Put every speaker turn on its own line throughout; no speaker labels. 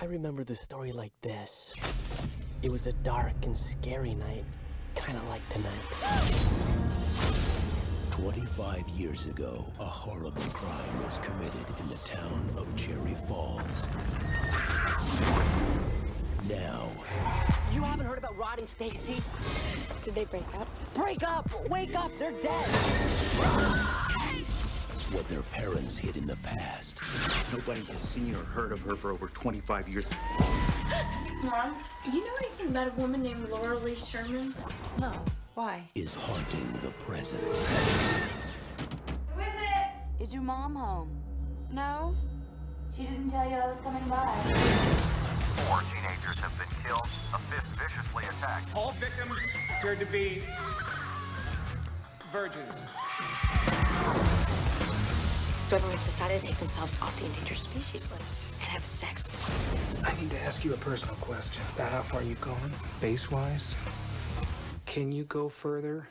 I remember the story like this. It was a dark and scary night, kind of like tonight.
25 years ago, a horrible crime was committed in the town of Cherry Falls. Now...
You haven't heard about Rod and Stacy?
Did they break up?
Break up! Wake up! They're dead!
What their parents hid in the past.
Nobody has seen or heard of her for over 25 years.
Mom, do you know anything about a woman named Laura Lee Sherman?
No. Why?
Is haunting the present.
Who is it?
Is your mom home?
No.
She didn't tell you I was coming by.
4 teenagers have been killed, a 5th viciously attacked.
All victims appeared to be virgins.
Everyone's decided to take themselves off the endangered species list and have sex.
I need to ask you a personal question. About how far you've gone, base-wise? Can you go further?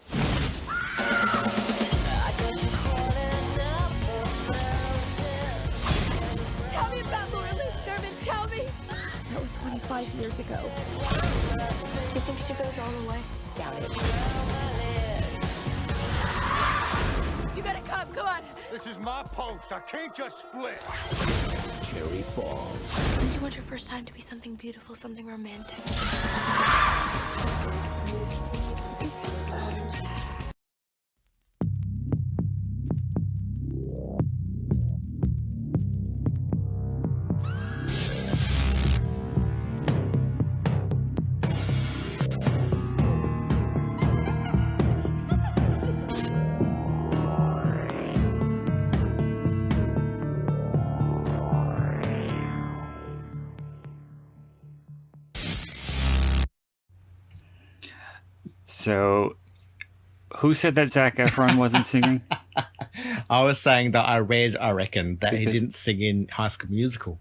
Tell me about Laura Lee Sherman. Tell me. That was 25 years ago.
Do you think she goes all the way? Doubt it.
You gotta come. Come on.
This is my post. I can't just split.
Cherry Falls.
Don't you want your first time to be something beautiful, something romantic?
So, who said that Zac Efron wasn't singing?
I was saying that I reckon, that he didn't sing in High School Musical.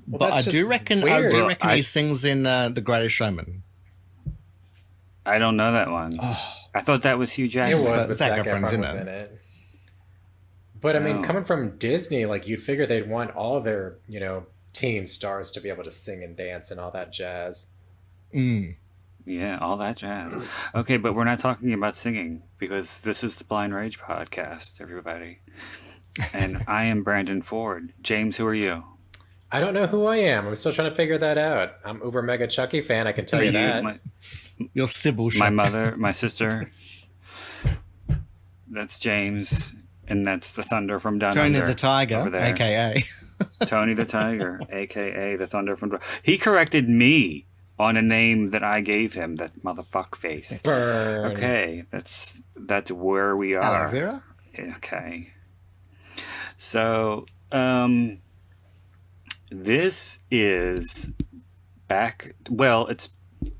Well,
but I do reckon he sings in The Greatest Showman.
I don't know that one.
Oh.
I thought that was Hugh Jackman.
It was, but Zac Efron was in it. But I mean, coming from Disney, like you'd figure they'd want all their, teen stars to be able to sing and dance and all that jazz.
Yeah, all that jazz. Okay, but we're not talking about singing because this is the Blind Rage podcast, everybody. And I am Brandon Ford. James, who are you?
I don't know who I am. I'm still trying to figure that out. I'm uber mega Chucky fan. I can tell you that.
Your Sybil.
My mother, my sister. That's James, and that's the Thunder from down
Tony
under.
the Tiger,
over there.
a.k.a.
Tony the Tiger, a.k.a. the Thunder from... He corrected me on a name that I gave him, that motherfuck face.
Burn.
Okay, that's where we are.
Vera?
Okay. So, this is it's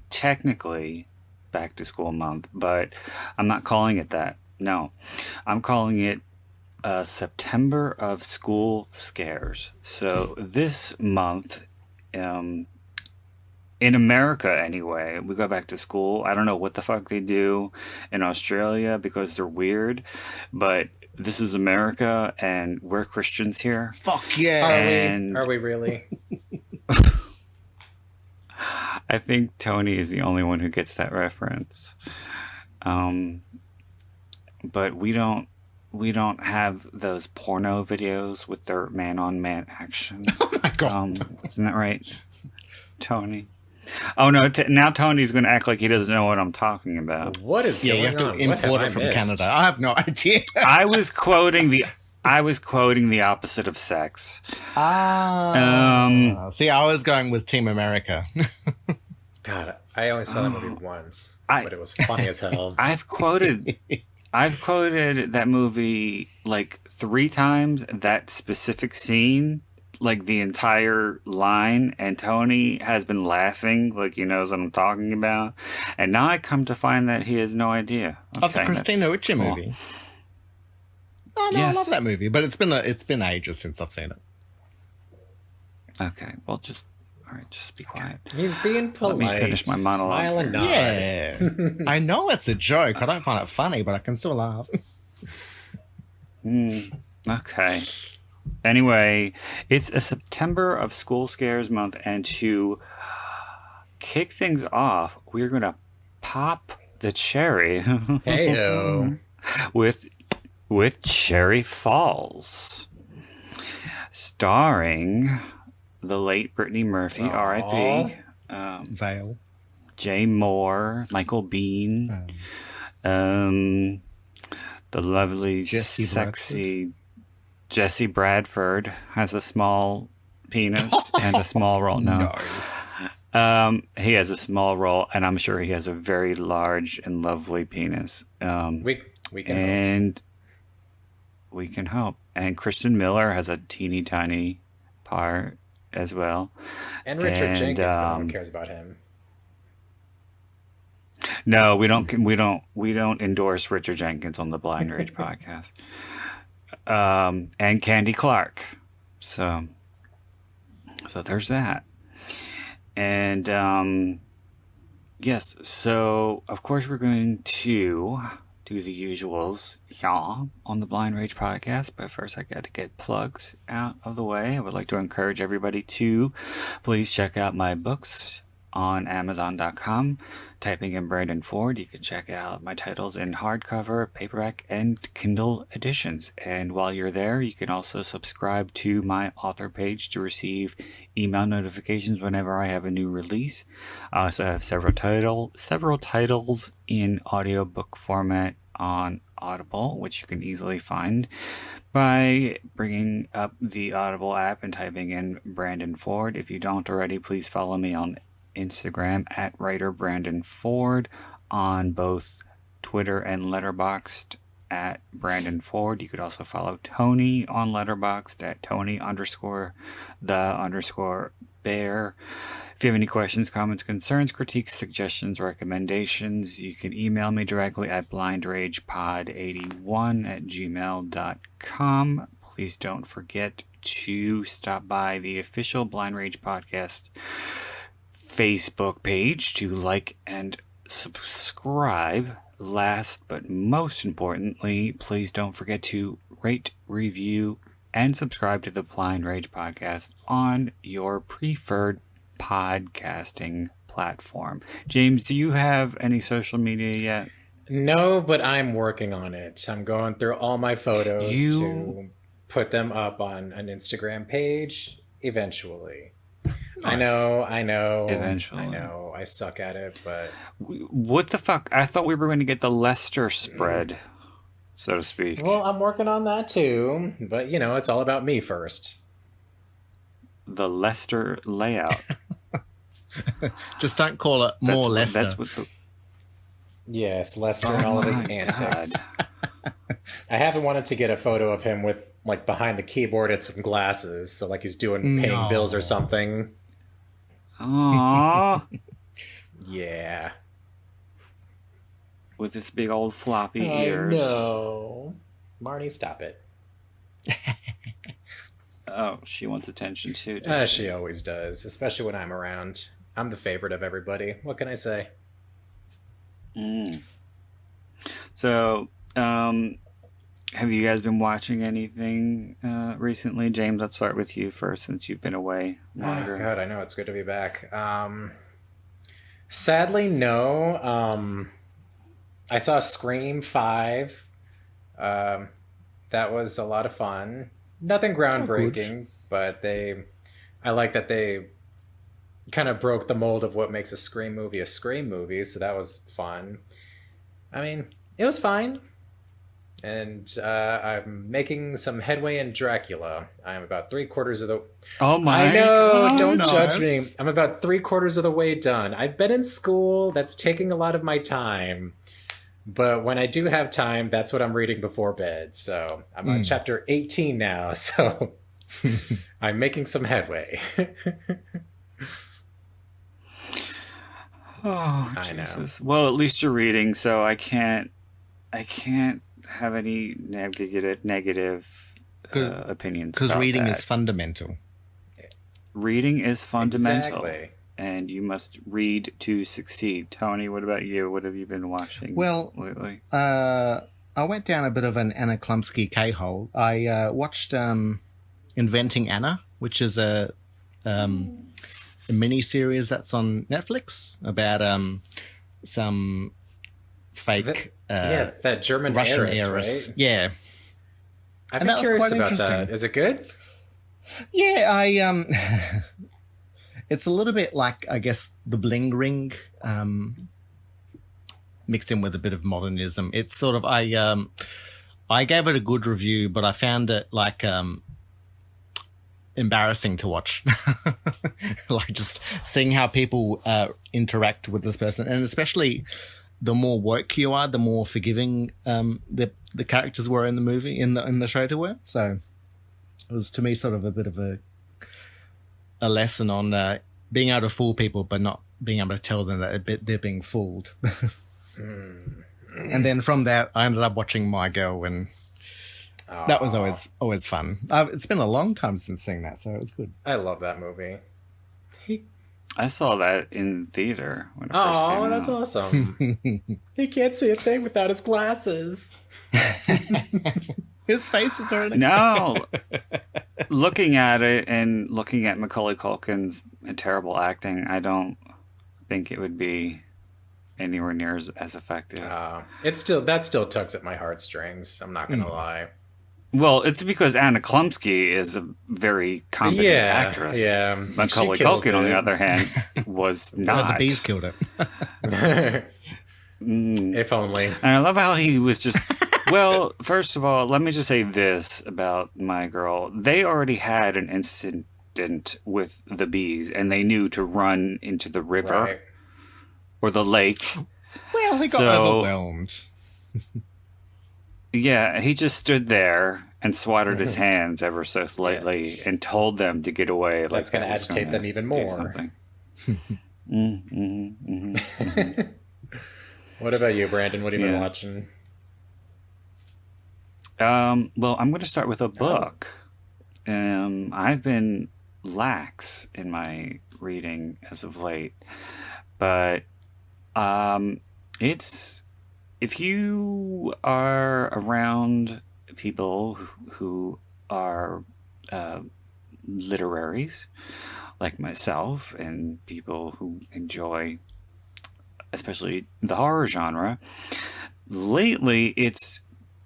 technically back to school month, but I'm not calling it that. No, I'm calling it September of School Scares. So this month, in America anyway, we go back to school. I don't know what the fuck they do in Australia because they're weird, but this is America and we're Christians here.
Fuck yeah.
Are we really?
I think Tony is the only one who gets that reference. But we don't have those porno videos with their man-on-man action.
Oh my God.
Isn't that right, Tony? Oh no! Now Tony's going to act like he doesn't know what I'm talking about.
What is going on?
You have to import it from Canada. I have no idea.
I was quoting the opposite of sex.
See, I was going with Team America.
God, I only saw that movie once, but it was funny as hell.
I've quoted that movie like 3 times. That specific scene. Like the entire line, and Tony has been laughing like he knows what I'm talking about, and now I come to find that he has no idea.
Of the Christina Ricci movie. Oh no,
Yes.
I love that movie, but it's been ages since I've seen it.
Okay, well, just be quiet.
He's being polite.
Let me finish my monologue.
Smile and nod.
Yeah, I know it's a joke. I don't find it funny, but I can still laugh.
Okay. Anyway, it's a September of School Scares month, and to kick things off, we're going to pop the cherry.
Heyo.
with Cherry Falls, starring the late Brittany Murphy, R.I.P.
Vale.
Jay Mohr, Michael Biehn, the lovely, sexy Jesse Bradford has a small penis and a small role. No. He has a small role, and I'm sure he has a very large and lovely penis.
We can
and hope. We can hope. And Kristen Miller has a teeny tiny part as well.
And Richard Jenkins, but no one cares about him.
No, we don't endorse Richard Jenkins on the Blind Rage podcast. And Candy Clark. So there's that. And yes, so of course we're going to do the usuals on the Blind Rage podcast, but first I got to get plugs out of the way. I would like to encourage everybody to please check out my books on Amazon.com. Typing in Brandon Ford, you can check out my titles in hardcover, paperback, and Kindle editions. And while you're there, you can also subscribe to my author page to receive email notifications whenever I have a new release. I also have several titles in audiobook format on Audible, which you can easily find by bringing up the Audible app and typing in Brandon Ford. If you don't already, please follow me on Instagram at writer Brandon Ford, on both Twitter and Letterboxd at Brandon Ford. You could also follow Tony on Letterboxd at Tony_the_bear. If you have any questions, comments, concerns, critiques, suggestions, recommendations, you can email me directly at blindragepod81@gmail.com. Please don't forget to stop by the official Blind Rage Podcast Facebook page to like and subscribe. Last but most importantly, please don't forget to rate, review, and subscribe to the Blind Rage Podcast on your preferred podcasting platform. James, do you have any social media yet?
No, but I'm working on it. I'm going through all my photos to put them up on an Instagram page eventually. Nice. I know.
Eventually.
I know. I suck at it, but...
What the fuck? I thought we were going to get the Leicester spread, so to speak.
Well, I'm working on that too, but it's all about me first.
The Leicester layout.
Just don't call it more Leicester.
That's what Yes, Lester and all of his antics. I haven't wanted to get a photo of him with behind the keyboard and some glasses, so he's paying bills or something.
Aww.
Yeah.
With this big old floppy ears.
No. Marnie, stop it.
Oh, she wants attention too,
she always does, especially when I'm around. I'm the favorite of everybody. What can I say?
So, have you guys been watching anything recently? James, let's start with you first, since you've been away longer.
Oh, God, I know. It's good to be back. Sadly, no. I saw Scream 5. That was a lot of fun. Nothing groundbreaking, but I like that they kind of broke the mold of what makes a Scream movie, so that was fun. I mean, it was fine. And I'm making some headway in Dracula. I'm about 3/4 of the...
Oh my...
I know, don't judge me. I'm about 3/4 of the way done. I've been in school. That's taking a lot of my time. But when I do have time, that's what I'm reading before bed. So I'm on chapter 18 now, so I'm making some headway.
Oh,
I
Jesus.
know.
Well, at least you're reading, so I can't have any negative opinions.
Because reading is fundamental.
Reading is fundamental.
Exactly.
And you must read to succeed. Tony, what about you? What have you been watching lately?
I went down a bit of an Anna Klumsky K-hole. I watched Inventing Anna, which is a mini series that's on Netflix about some fake
that German
Russian
heiress, right?
Yeah,
I've been curious about that. Is it good?
Yeah, I it's a little bit like, I guess, the Bling Ring mixed in with a bit of modernism. It's sort of I gave it a good review, but I found it like embarrassing to watch. Like just seeing how people interact with this person, and especially the more woke you are, the more forgiving the characters were in the movie, in the show to were. So it was, to me, sort of a bit of a lesson on being able to fool people, but not being able to tell them that they're being fooled. And then from that, I ended up watching My Girl, and that was always fun. It's been a long time since seeing that, so it was good.
I love that movie.
I saw that in theater when it first came out.
Oh, that's awesome. He can't see a thing without his glasses.
His face is already...
No. Looking at it and looking at Macaulay Culkin's terrible acting, I don't think it would be anywhere near as effective.
That still tugs at my heartstrings. I'm not gonna lie.
Well, it's because Anna Klumsky is a very competent actress.
Yeah,
Macaulay Culkin, on the other hand, was not.
The bees killed it.
If only.
And I love how he was just... Well, first of all, let me just say this about My Girl. They already had an incident with the bees, and they knew to run into the river or the lake.
Well, he got overwhelmed.
Yeah, he just stood there and swatted his hands ever so slightly and told them to get away.
That's going to agitate them even more. What about you, Brandon? What have you been watching?
Well, I'm going to start with a book. I've been lax in my reading as of late, but it's... If you are around people who are literaries, like myself, and people who enjoy especially the horror genre, lately it's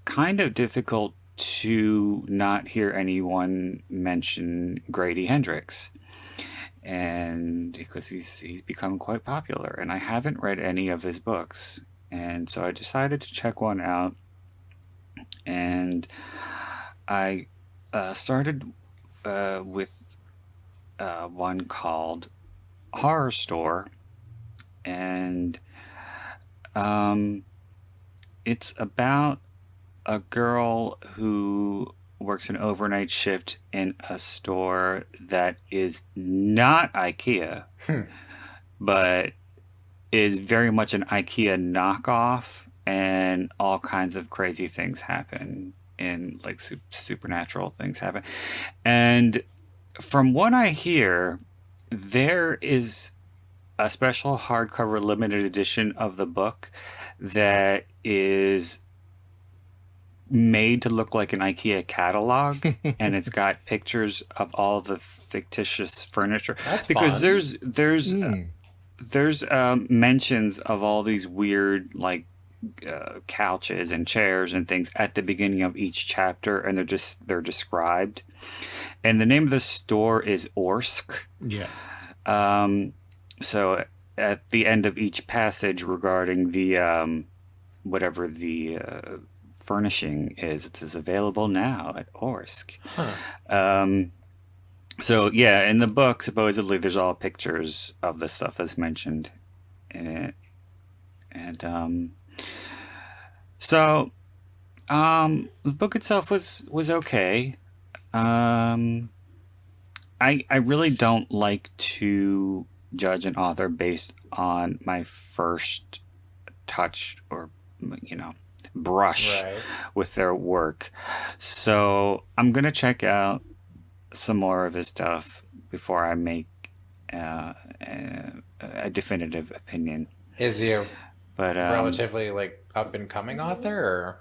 kind of difficult to not hear anyone mention Grady Hendrix. And because he's become quite popular, and I haven't read any of his books. And so I decided to check one out, and I started with one called Horror Store, and it's about a girl who works an overnight shift in a store that is not IKEA, but is very much an IKEA knockoff, and all kinds of crazy things happen, and like supernatural things happen. And from what I hear, there is a special hardcover limited edition of the book that is made to look like an IKEA catalog, and it's got pictures of all the fictitious furniture.
That's
because
fun.
There's mentions of all these weird, like, couches and chairs and things at the beginning of each chapter, and they're described. And the name of the store is Orsk.
Yeah.
So at the end of each passage regarding the whatever the furnishing is, it says available now at Orsk. So yeah, in the book, supposedly there's all pictures of the stuff that's mentioned in it, and so the book itself was okay. I really don't like to judge an author based on my first touch or brush with their work, so I'm gonna check out some more of his stuff before I make a definitive opinion.
Is he a relatively like up and coming author? Or?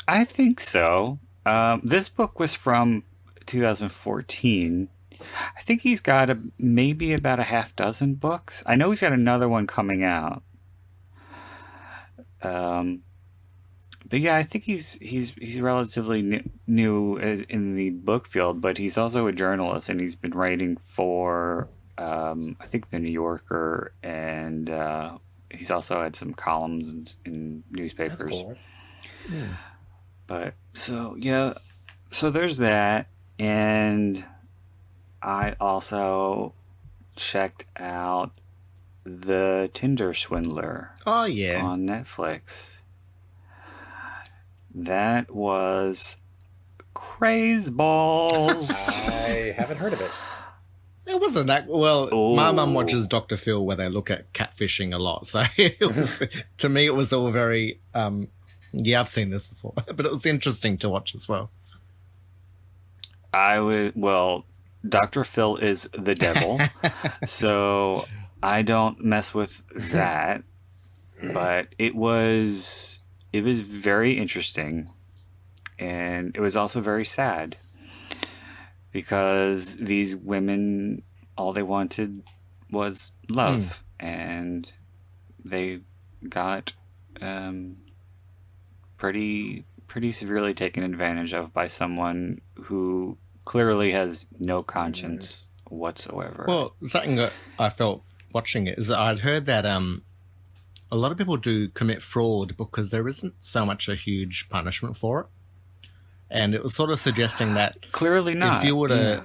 I think so. This book was from 2014. I think he's got maybe about a half dozen books. I know he's got another one coming out. But yeah, I think he's relatively new in the book field, but he's also a journalist, and he's been writing for I think the New Yorker, and he's also had some columns in newspapers.
That's cool.
But so there's that, and I also checked out The Tinder Swindler.
Oh yeah,
on Netflix. That was craze balls.
I haven't heard of it.
It wasn't that well.
Ooh.
My mum watches Dr. Phil, where they look at catfishing a lot. So to me, it was all very. Yeah, I've seen this before, but it was interesting to watch as well.
Dr. Phil is the devil, so I don't mess with that. But it was very interesting, and it was also very sad, because these women, all they wanted was love, and they got pretty severely taken advantage of by someone who clearly has no conscience whatsoever.
Well, something that I felt watching it is that I'd heard that a lot of people do commit fraud because there isn't so much a huge punishment for it. And it was sort of suggesting that
clearly not.
If you were to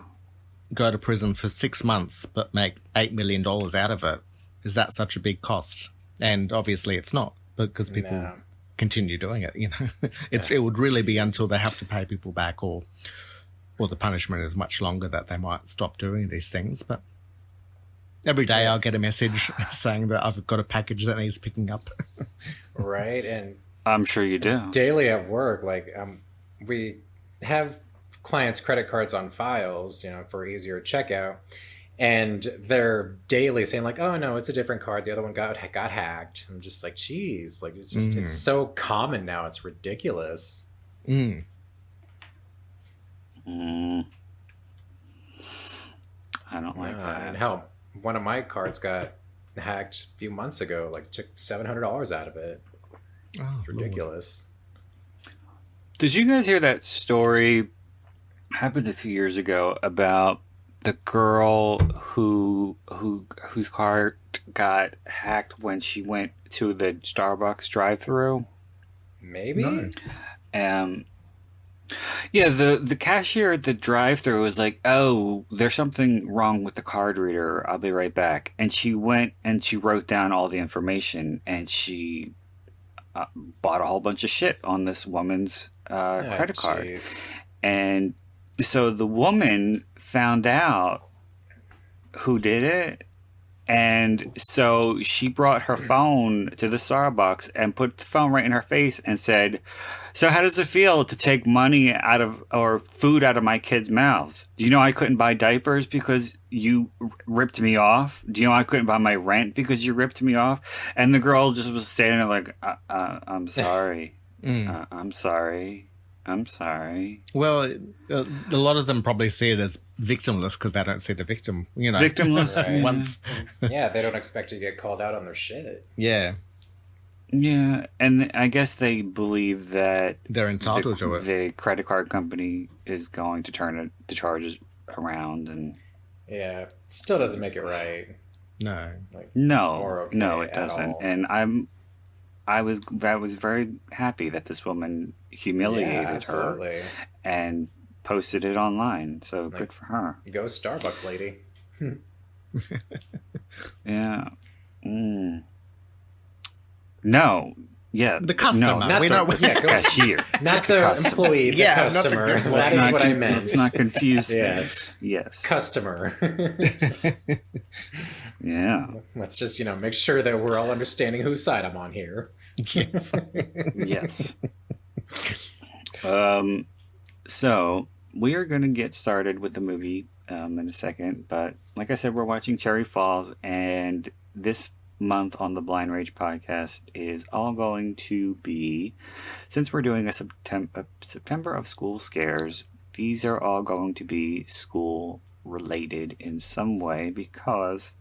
go to prison for 6 months but make $8 million out of it, is that such a big cost? And obviously it's not, because people continue doing it. You know, it would really be until they have to pay people back, or the punishment is much longer, that they might stop doing these things. But every day I'll get a message saying that I've got a package that needs picking up.
Right, and
I'm sure you do.
Daily at work, like we have clients' credit cards on files, for easier checkout, and they're daily saying like, "Oh no, it's a different card. The other one got hacked." I'm just like, "Geez, like it's just it's so common now. It's ridiculous."
I don't like that.
And hell, one of my cards got hacked a few months ago. Like, took $700 out of it.
Oh,
it's ridiculous.
Did you guys hear that story? Happened a few years ago about the girl whose card got hacked when she went to the Starbucks drive-thru.
Maybe.
No.
Yeah, the cashier at the drive-thru was like, "Oh, there's something wrong with the card reader. I'll be right back." And she went and she wrote down all the information, and she bought a whole bunch of shit on this woman's credit card. And so the woman found out who did it, and so she brought her phone to the Starbucks and put the phone right in her face and said, "So how does it feel to take money out of, or food out of my kids' mouths? Do you know I couldn't buy diapers because you ripped me off? Do you know I couldn't buy my rent because you ripped me off?" And the girl just was standing there like, "I'm sorry. I'm sorry. I'm sorry."
Well, a lot of them probably see it as victimless because they don't see the victim,
Victimless.
Right.
Once.
Yeah, they don't expect to get called out on their shit.
Yeah.
Yeah, and I guess they believe that
they're entitled to it.
The credit card company is going to turn the charges around, and
yeah, still doesn't make it right.
No,
no, it doesn't. And I was very happy that this woman humiliated her and posted it online. So good for her.
Go Starbucks, lady.
Yeah. No. Yeah.
The customer.
No, not the cashier.
Not the employee, the customer. That is what I meant.
Let's not confuse
things.
Yes.
Customer.
Yeah.
Let's just, make sure that we're all understanding whose side I'm on here.
Yes.
Yes. So we are going to get started with the movie in a second, but like I said, we're watching Cherry Falls, and this month on the Blind Rage podcast is all going to be, since we're doing a September of school scares, these are all going to be school related in some way because,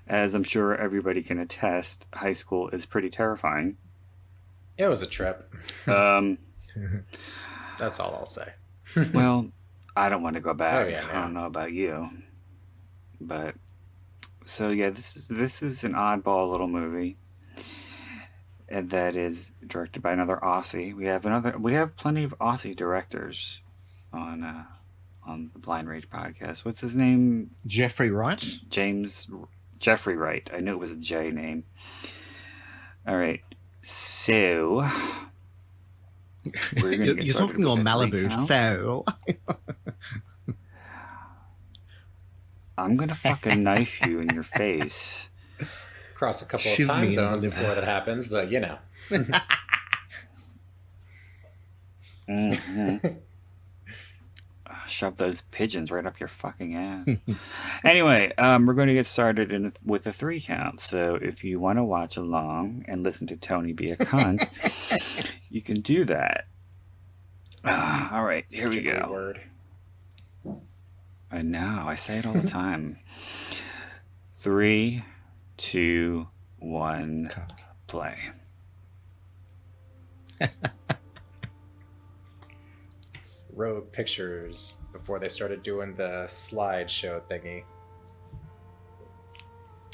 as I'm sure everybody can attest, high school is pretty terrifying.
It was a trip. That's all I'll say.
Well, I don't want to go back.
Oh, yeah,
I don't know about you. But, so yeah, this is an oddball little movie. And that is directed by another Aussie. We have plenty of Aussie directors on the Blind Rage podcast. What's his name?
Jeffrey Wright?
Jeffrey Wright. I knew it was a J name. All right. So we're gonna
you're talking on Malibu, so
I'm gonna fucking knife you in your face.
Cross a couple of time zones before that happens, but you know.
Mm-hmm. Shove those pigeons right up your fucking ass. Anyway, we're going to get started with a 3 count. So if you want to watch along and listen to Tony be a cunt, you can do that. All right, here we go.
Word.
I know, I say it all the time. 3, 2, 1, play.
Rogue Pictures before they started doing the slideshow thingy.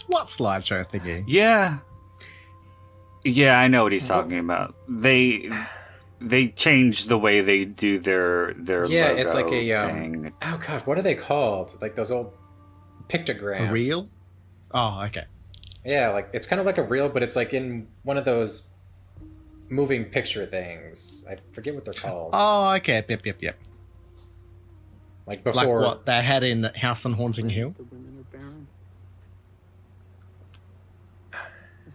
What slideshow thingy?
Yeah, I know what he's talking about. They changed the way they do their
yeah,
logo
it's like a
thing.
Oh god, what are they called? Like those old pictograms.
A reel? Oh, okay.
Yeah, like it's kind of like a reel, but it's like in one of those moving picture things. I forget what they're called.
Oh, okay. Yep.
Like before,
like what they had in House on Haunting Hill.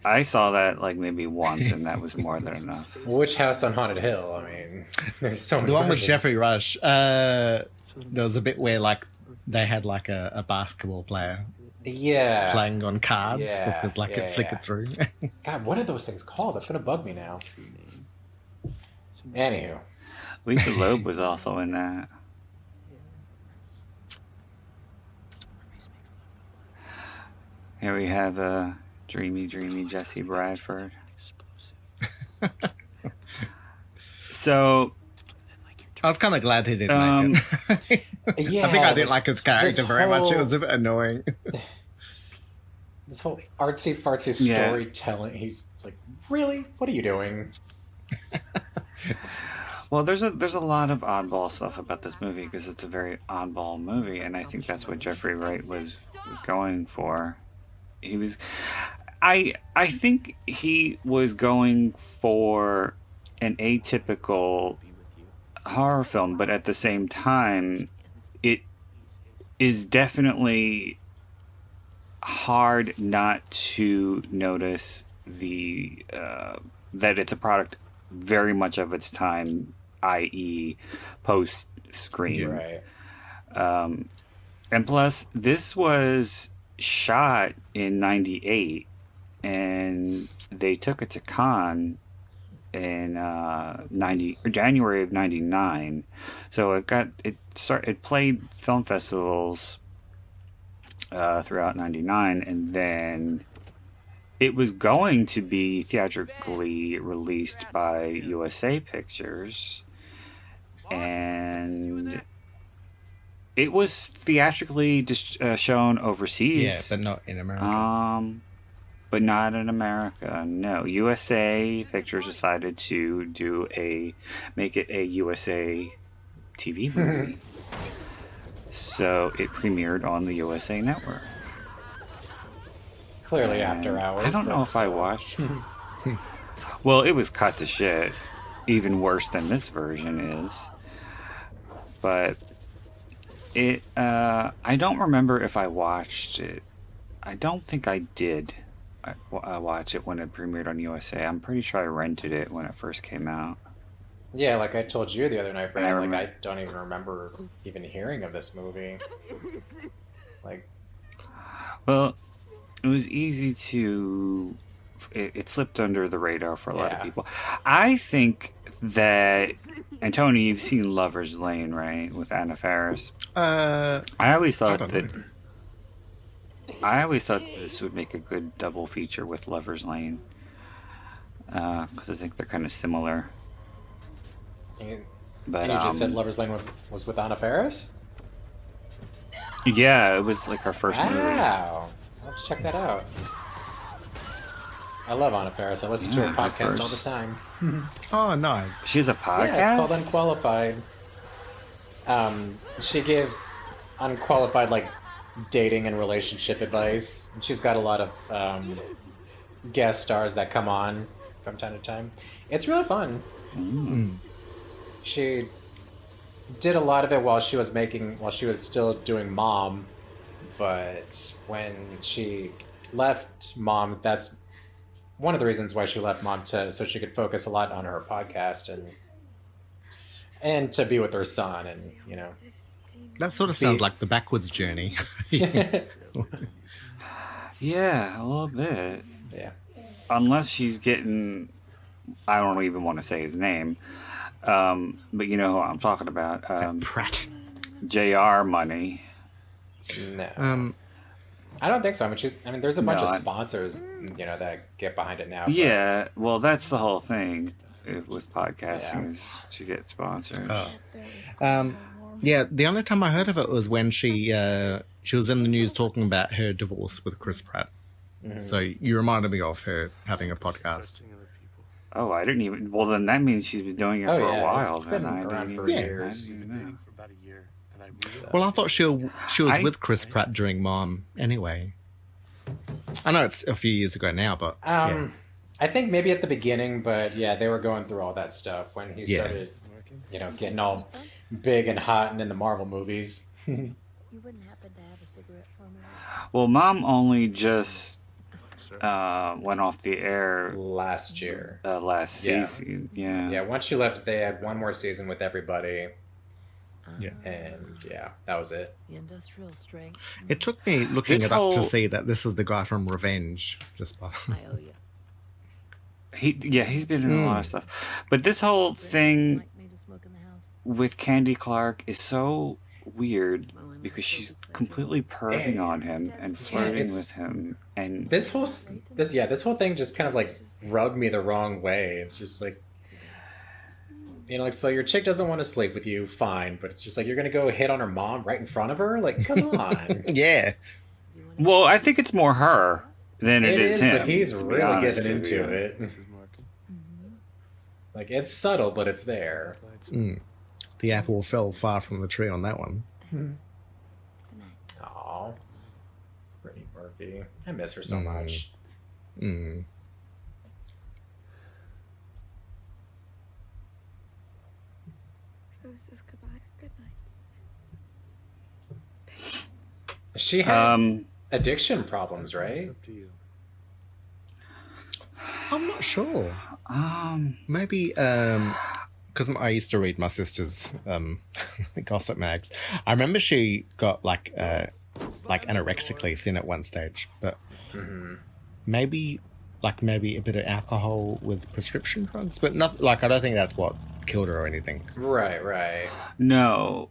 I saw that like maybe once, and that was more than enough.
Which House on Haunted Hill? I mean, there's so many.
The one with
versions.
Jeffrey Rush. There was a bit where like they had like a basketball player.
Yeah.
Playing on cards
Yeah,
because like it flickered through.
God, what are those things called? That's gonna bug me now. Anywho,
Lisa Loeb was also in that. Here we have dreamy Jesse Bradford. So
I was kind of glad he didn't make it.
yeah,
I think I didn't like his character very much. It was a bit annoying.
This whole artsy fartsy storytelling. It's like, really? What are you doing?
Well, there's a lot of oddball stuff about this movie because it's a very oddball movie, and I think that's what Jeffrey Wright was going for. He was, I think he was going for an atypical horror film, but at the same time, it is definitely hard not to notice the that it's a product very much of its time, i.e., post Scream.
Right.
And plus, this was shot in '98, and they took it to Cannes in January of '99. So it played film festivals throughout '99, and then it was going to be theatrically released by USA Pictures, and it was theatrically shown overseas.
Yeah, but not in America.
But not in America. No, USA Pictures decided to make it a USA TV movie. So it premiered on the USA Network.
Clearly after hours.
I don't know if I watched. Well, it was cut to shit, even worse than this version is. But it, I don't remember if I watched it. I don't think I did watch it when it premiered on USA. I'm pretty sure I rented it when it first came out.
Yeah, like I told you the other night, Brad,
I
don't even remember even hearing of this movie. Like,
well, it was easy to. It slipped under the radar for a lot of people. I think that, and Tony, you've seen Lover's Lane, right, with Anna Faris? I always thought that. I always thought this would make a good double feature with Lover's Lane, because I think they're kind of similar.
But you just said Lover's Lane was with Anna Faris?
Yeah, it was like her first movie.
Wow. Let's check that out. I love Anna Faris. I listen to her podcast all the time.
Oh, nice.
She has a podcast?
Yeah, it's called Unqualified. She gives unqualified, like, dating and relationship advice. And she's got a lot of guest stars that come on from time to time. It's really fun. She did a lot of it while she was still doing Mom, but when she left Mom, that's one of the reasons why she left Mom, so she could focus a lot on her podcast and to be with her son, and
that sort of sounds like the backwards journey.
Yeah, a little bit.
Yeah.
Unless she's getting, I don't even want to say his name, but you know who I'm talking about.
Pratt.
JR money.
No. I don't think so. I mean, there's a bunch of sponsors, that get behind it now.
Yeah,
well, that's the whole thing with podcasting is to get sponsors.
Yeah, the only time I heard of it was when she was in the news talking about her divorce with Chris Pratt. Mm-hmm. So you reminded me of her having a podcast.
Oh, I didn't even. Well, then that means she's been doing it for a while.
It's been around for years.
For about a year.
Well, I thought she was with Chris Pratt during Mom anyway. I know it's a few years ago now, but
I think maybe at the beginning, but yeah, they were going through all that stuff when he started, getting all big and hot and in the Marvel movies.
You wouldn't happen to have a cigarette for me?
Well, Mom only just went off the air
last year.
Last season, yeah.
Yeah, once she left, they had one more season with everybody.
Yeah.
And that was it.
The industrial strength.
It took me looking it up to see that this is the guy from Revenge. Just by...
I owe you.
He's been in a lot of stuff. But this whole thing with Candy Clark is so weird because she's completely perving on him and flirting with him. And
this whole thing just kind of like rubbed me the wrong way. It's just like, so your chick doesn't want to sleep with you, fine, but it's just like you're gonna go hit on her mom right in front of her? Like, come on.
Yeah.
Well, I think it's more her than it is him.
But he's really getting into it. Like, it's subtle, but it's there.
The apple fell far from the tree on that one.
Aw. Brittany Murphy. I miss her so much.
So is this goodbye or good night?
She had addiction problems, right?
I'm not sure. Maybe because I used to read my sister's gossip mags. I remember she got like anorexically thin at one stage, but maybe a bit of alcohol with prescription drugs, but not like I don't think that's what killed her or anything.
Right.
No.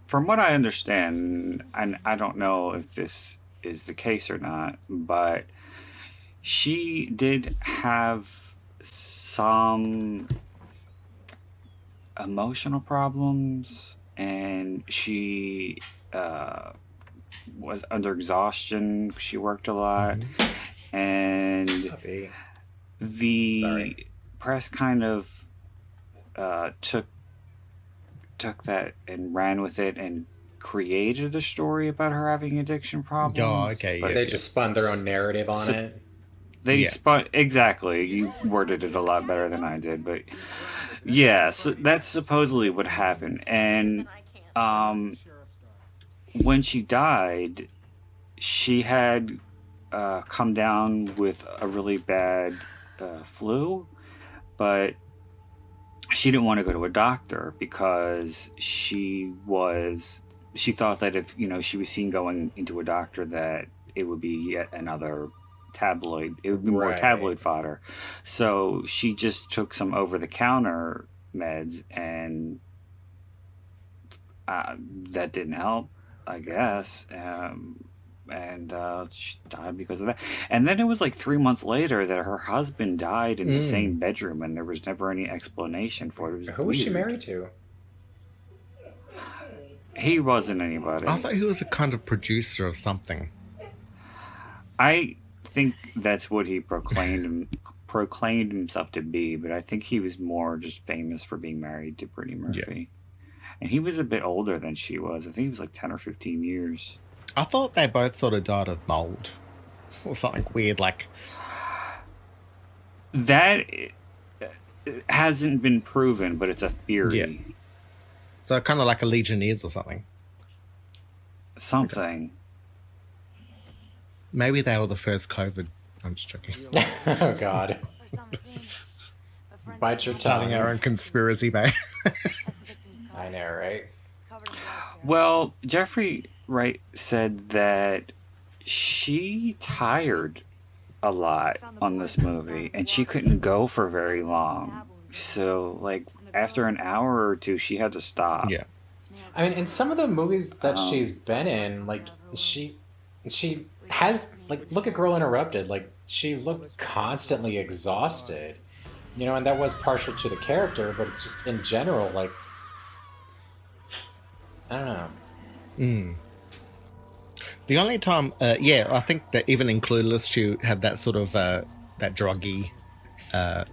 From what I understand, and I don't know if this is the case or not, but she did have some emotional problems, and she was under exhaustion. She worked a lot, and the press kind of took that and ran with it and created a story about her having addiction problems.
Oh, okay.
But they just spun their own narrative on it.
They spun exactly. You worded it a lot better than I did, but yeah. So that's supposedly what happened, and when she died, she had come down with a really bad flu, but she didn't want to go to a doctor because she was she thought that if she was seen going into a doctor, that it would be yet another tabloid. It would be more tabloid fodder. So she just took some over-the-counter meds, and that didn't help, I guess. And she died because of that. And then it was like 3 months later that her husband died in the same bedroom, and there was never any explanation for it.
Who was she married to?
He wasn't anybody.
I thought he was a kind of producer or something.
I think that's what he proclaimed himself to be, but I think he was more just famous for being married to Brittany Murphy. Yeah. And he was a bit older than she was. I think he was like 10 or 15 years.
I thought they both sort of died of mold or something weird like...
That hasn't been proven, but it's a theory.
Yeah. So kind of like a Legionnaires or something.
Something.
Maybe they were the first COVID. I'm just joking.
Oh, God. Bite your tongue.
Starting our own conspiracy, babe.
I know, right?
Well, Jeffrey Wright said that she tired a lot on this movie, and she couldn't go for very long. So, like, after an hour or two, she had to stop.
Yeah.
I mean, in some of the movies that she's been in, like, she has, like, look at Girl Interrupted. Like, she looked constantly exhausted. And that was partial to the character, but it's just in general, like, I don't know.
The only time, I think that even in Clueless, she had that sort of, that druggy, to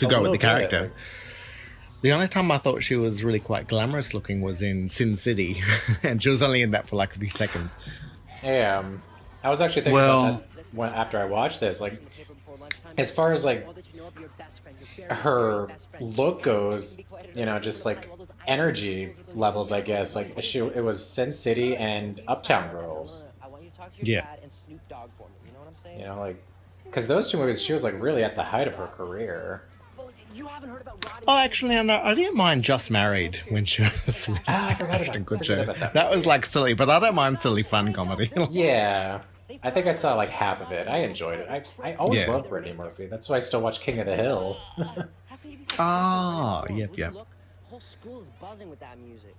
go with the character.
Bit.
The only time I thought she was really quite glamorous looking was in Sin City, and she was only in that for like a few seconds.
Yeah, I was actually thinking about that after I watched this. Like, as far as like her look goes, just like energy levels, I guess. Like it was Sin City and Uptown Girls.
Yeah.
Like, because those two movies, she was like really at the height of her career.
Oh, actually, I didn't mind Just Married when she was with Ashton Kutcher. That was like silly, but I don't mind silly fun comedy.
Yeah. I think I saw like half of it. I enjoyed it. I always loved Brittany Murphy. That's why I still watch King of the Hill.
Oh, yep.
The whole school is buzzing with that music.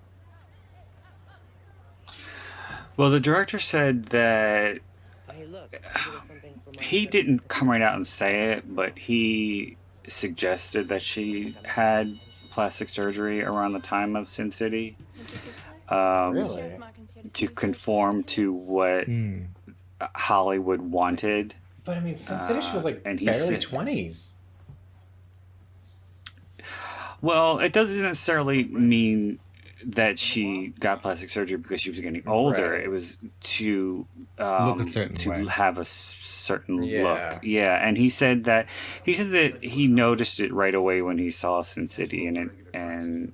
Well, the director said that he didn't come right out and say it, but he suggested that she had plastic surgery around the time of Sin City.
Really?
To conform to what Hollywood wanted.
But I mean, Sin City, she was like barely 20s.
Well, it doesn't necessarily mean that she got plastic surgery because she was getting older. Right. It was to
look a certain way.
Have a certain look. Yeah, and he said that he noticed it right away when he saw Sin City, and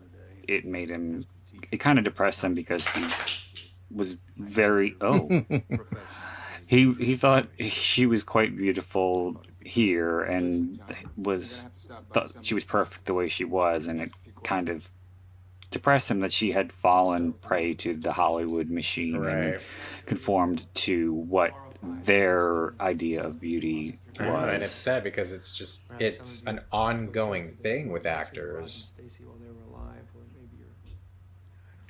it made him. It kind of depressed him because he was very he thought she was quite beautiful here and thought she was perfect the way she was, and it kind of depressed him that she had fallen prey to the Hollywood machine and conformed to what their idea of beauty was.
And it's sad because it's an ongoing thing with actors.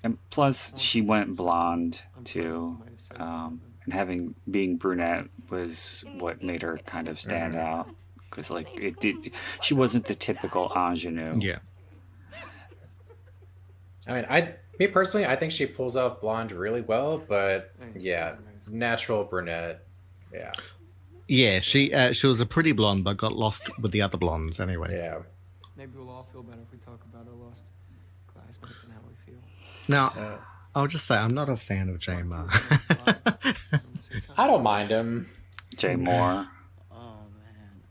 And plus, she went blonde too, and being brunette was what made her kind of stand out, because she wasn't the typical ingenue.
Yeah.
I mean, me personally, I think she pulls off blonde really well, but yeah, natural brunette, yeah.
Yeah, she was a pretty blonde, but got lost with the other blondes anyway.
Yeah.
Maybe we'll all feel better if we talk about our lost classmates and how we feel.
Now, I'll just say I'm not a fan of Jay Mohr.
I don't mind him.
Jay Mohr.
Oh man.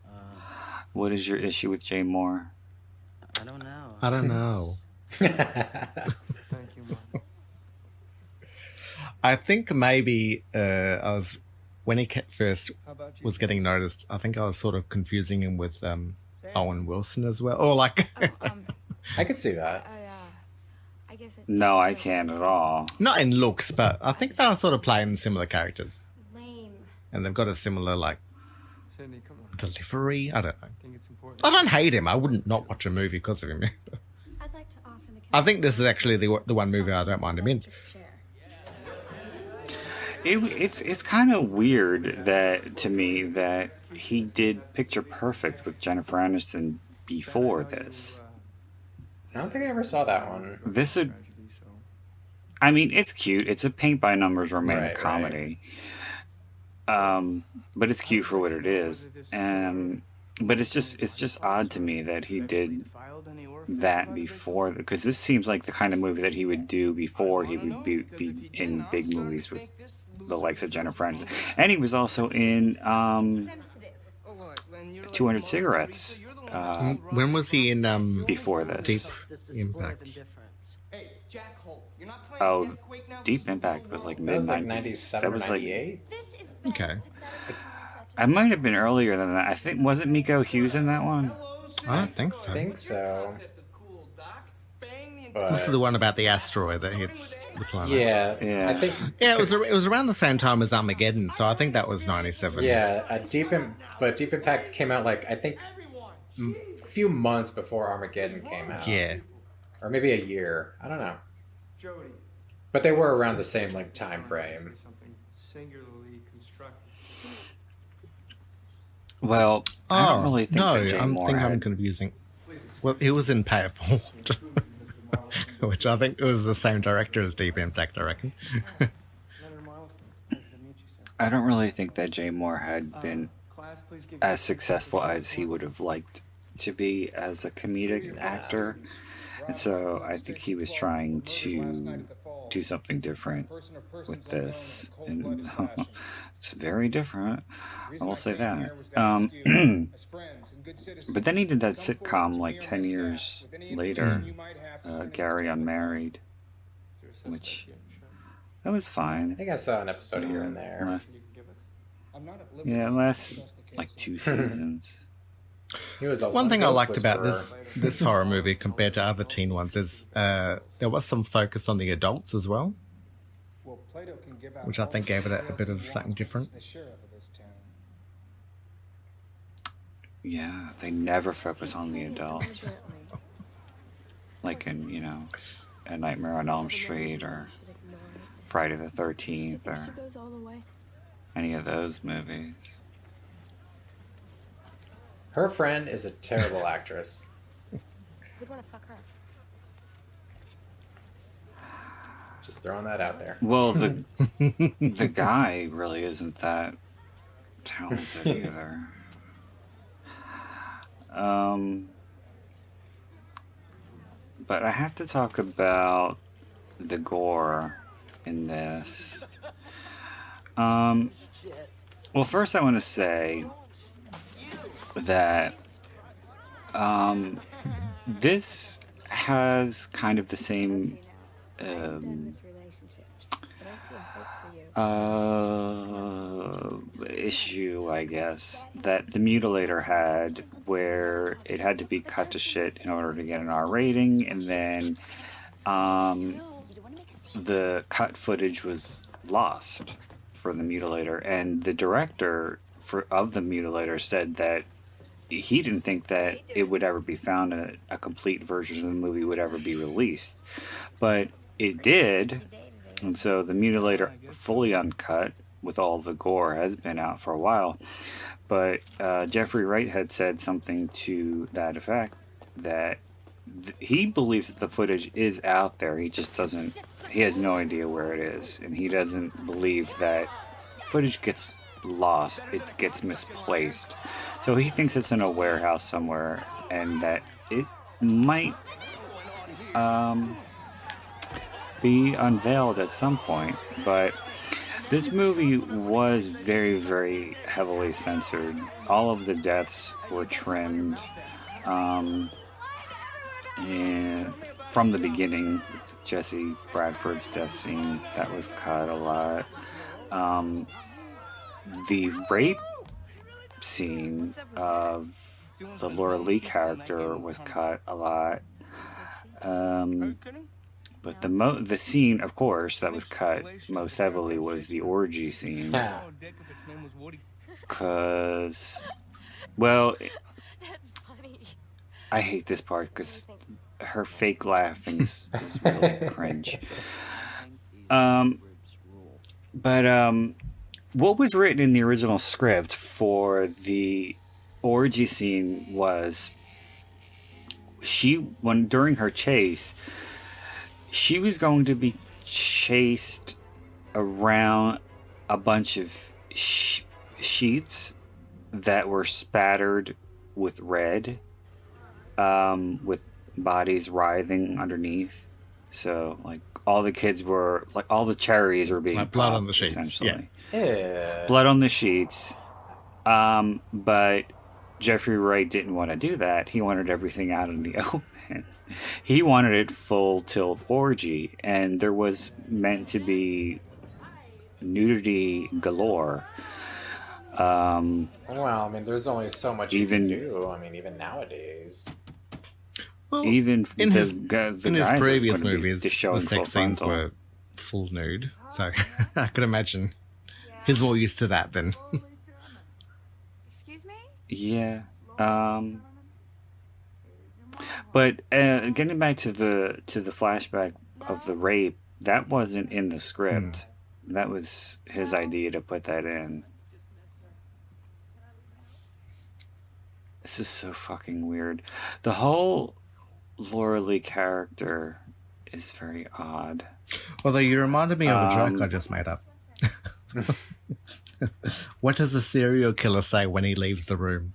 What is your issue with Jay Mohr?
I don't know.
I don't know.
Thank you, Mom.
I think maybe when he first was getting noticed, I think I was sort of confusing him with Owen Wilson as well, or like.
I could see that.
I
No, I can't at all.
Not in looks, but I think they're sort of playing similar characters. And they've got a similar, like, delivery. I don't know. I don't hate him. I wouldn't not watch a movie because of him. I think this is actually the one movie I don't mind him in.
It's kind of weird that to me that he did Picture Perfect with Jennifer Aniston before this.
I don't think I ever saw that one.
This would, I mean, it's cute. It's a paint by numbers romantic comedy. But it's cute for what it is. But it's just odd to me that he did that before, because this seems like the kind of movie that he would do before he would be in big movies with the likes of Jennifer Aniston. And he was also in 200 Cigarettes.
When was he in
before this?
Deep Impact.
Oh, Deep Impact was like mid
90s. That was like 98.
Okay.
I might have been earlier than that. I think, wasn't Miko Hughes in that one?
I don't think so.
I think so.
This is the one about the asteroid that hits the planet.
Yeah. I think.
Yeah, it was around the same time as Armageddon, so I think that was 97.
Yeah, Deep Impact came out like I think a few months before Armageddon came out.
Yeah.
Or maybe a year. I don't know. But they were around the same like time frame.
Well, I don't really think that Jay Mohr had...
I'm confusing. Well, he was in Pay It Forward, which I think was the same director as Deep Impact, I reckon.
I don't really think that Jay Mohr had been as successful as he would have liked to be as a comedic actor. And so I think he was trying to do something different with this. And it's very different. I will say that. But then he did that sitcom like 10 years later, Gary Unmarried, which that was fine.
I think I saw an episode here and there.
Yeah, it lasted like 2 seasons.
He was also
one thing I liked about this horror movie compared to other teen ones is there was some focus on the adults as well, which I think gave it a bit of something different.
Yeah, they never focus on the adults. Like in, A Nightmare on Elm Street or Friday the 13th or any of those movies.
Her friend is a terrible actress.
Who'd want to fuck her?
Just throwing that out there.
Well, the guy really isn't that talented either. But I have to talk about the gore in this. Well, first I want to say that this has kind of the same issue, I guess, that the Mutilator had, where it had to be cut to shit in order to get an R rating, and then the cut footage was lost for the Mutilator, and the director of the Mutilator said that he didn't think that it would ever be found, a complete version of the movie would ever be released, but it did. And so the Mutilator fully uncut with all the gore has been out for a while. But Jeffrey Wright had said something to that effect, that he believes that the footage is out there. He just doesn't, he has no idea where it is. And he doesn't believe that footage gets lost, it gets misplaced. So he thinks it's in a warehouse somewhere and that it might be unveiled at some point. But this movie was very, very heavily censored. All of the deaths were trimmed. And from the beginning, Jesse Bradford's death scene, that was cut a lot. The rape scene of the Laura Lee character was cut a lot. But the scene, of course, that was cut most heavily was the orgy scene. Because, well, I hate this part because her fake laughing is really cringe. What was written in the original script for the orgy scene was during her chase, she was going to be chased around a bunch of sheets that were spattered with red, with bodies writhing underneath. So, like, all the kids were, like, all the cherries were being
blood
popped,
on the sheets.
essentially.
Yeah.
Blood on the sheets. But Jeffrey Wright didn't want to do that. He wanted everything out in the open. He wanted it full tilt orgy, and there was meant to be nudity galore.
Well, I mean, there's only so much you
even
can do. I mean, even nowadays.
Well,
even
in his
guys
previous
were
movies,
just showing
the sex
full
scenes
frontal.
were full nude, so I could imagine he's more used to that than.
Excuse me?
Yeah. But getting back to the flashback of the rape, that wasn't in the script. That was his idea to put that in. This is so fucking weird. The whole Laura Lee character is very odd.
Although you reminded me of a joke I just made up. What does the serial killer say when he leaves the room?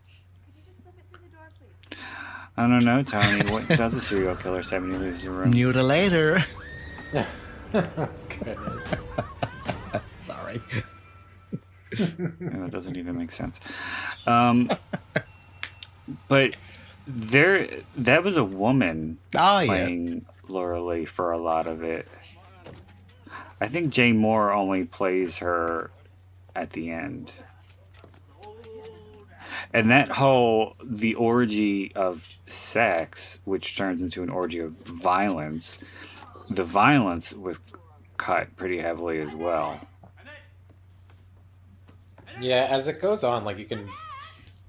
I don't know, Tony. What does a serial killer say when he leaves the room?
Nude later.
Goodness.
Sorry.
That doesn't even make sense. But that was a woman playing Laura Lee for a lot of it. I think Jay Mohr only plays her at the end. And the orgy of sex, which turns into an orgy of violence, the violence was cut pretty heavily as well.
Yeah, as it goes on, like, you can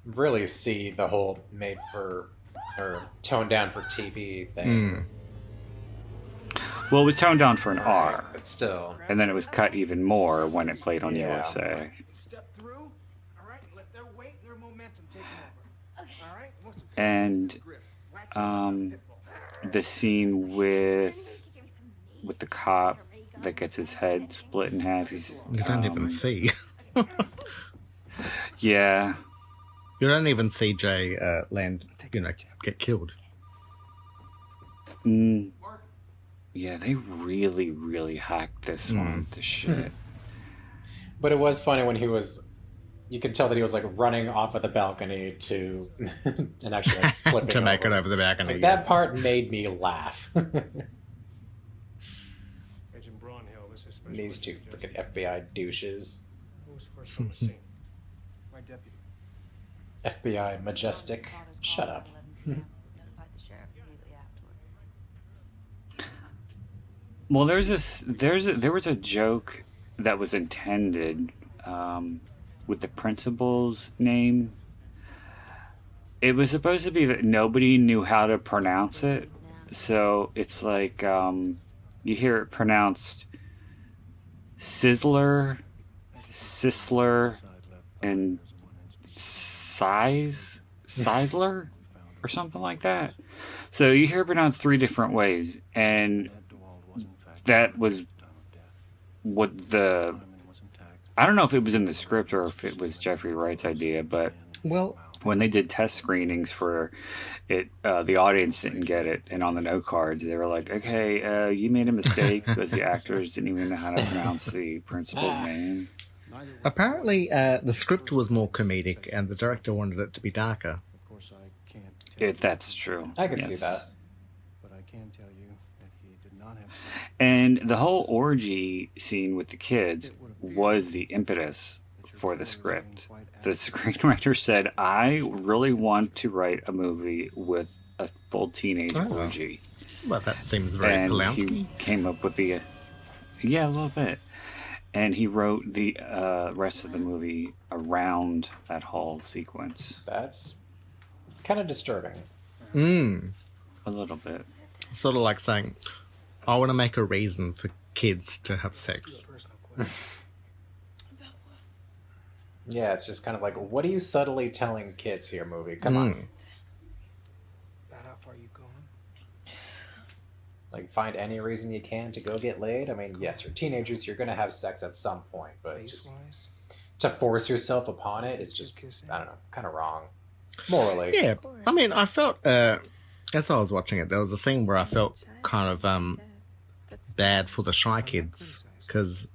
really see the whole made for or toned down for TV thing.
Well, it was toned down for an R,
but still.
And then it was cut even more when it played on USA. And the scene with the cop that gets his head split in half. You
don't even see.
Yeah.
You don't even see Jay get killed.
Yeah, they really, really hacked this one to shit.
But it was funny when you could tell that he was like running off of the balcony to and actually like, flipping
to make
over.
it over the balcony.
Like, that part made me laugh. These two freaking FBI douches. FBI majestic. Shut up.
Well, there was a joke that was intended with the principal's name. It was supposed to be that nobody knew how to pronounce it, so it's like you hear it pronounced Sizzler, Sisler, and Sizzler, or something like that. So you hear it pronounced 3 different ways, and that was what I don't know if it was in the script or if it was Jeffrey Wright's idea, but when they did test screenings for it, the audience didn't get it, and on the note cards they were like, okay, you made a mistake because the actors didn't even know how to pronounce the principal's name.
Apparently the script was more comedic and the director wanted it to be darker.
That's true.
I can see that.
And the whole orgy scene with the kids was the impetus for the script. The screenwriter said, I really want to write a movie with a full teenage orgy.
Well, that seems very
and
Polanski.
he came up with the yeah, a little bit. And he wrote the rest of the movie around that whole sequence.
That's kind of disturbing.
A little bit.
Sort of like saying, I want to make a reason for kids to have sex.
Yeah, it's just kind of like, what are you subtly telling kids here, movie? Come on.
How far you going?
Like, find any reason you can to go get laid. I mean, yes, you're teenagers, you're going to have sex at some point, but just to force yourself upon it is just, I don't know, kind of wrong. Morally.
Yeah, I mean, I felt, as I was watching it, there was a scene where I felt kind of bad for the Shy Kids, because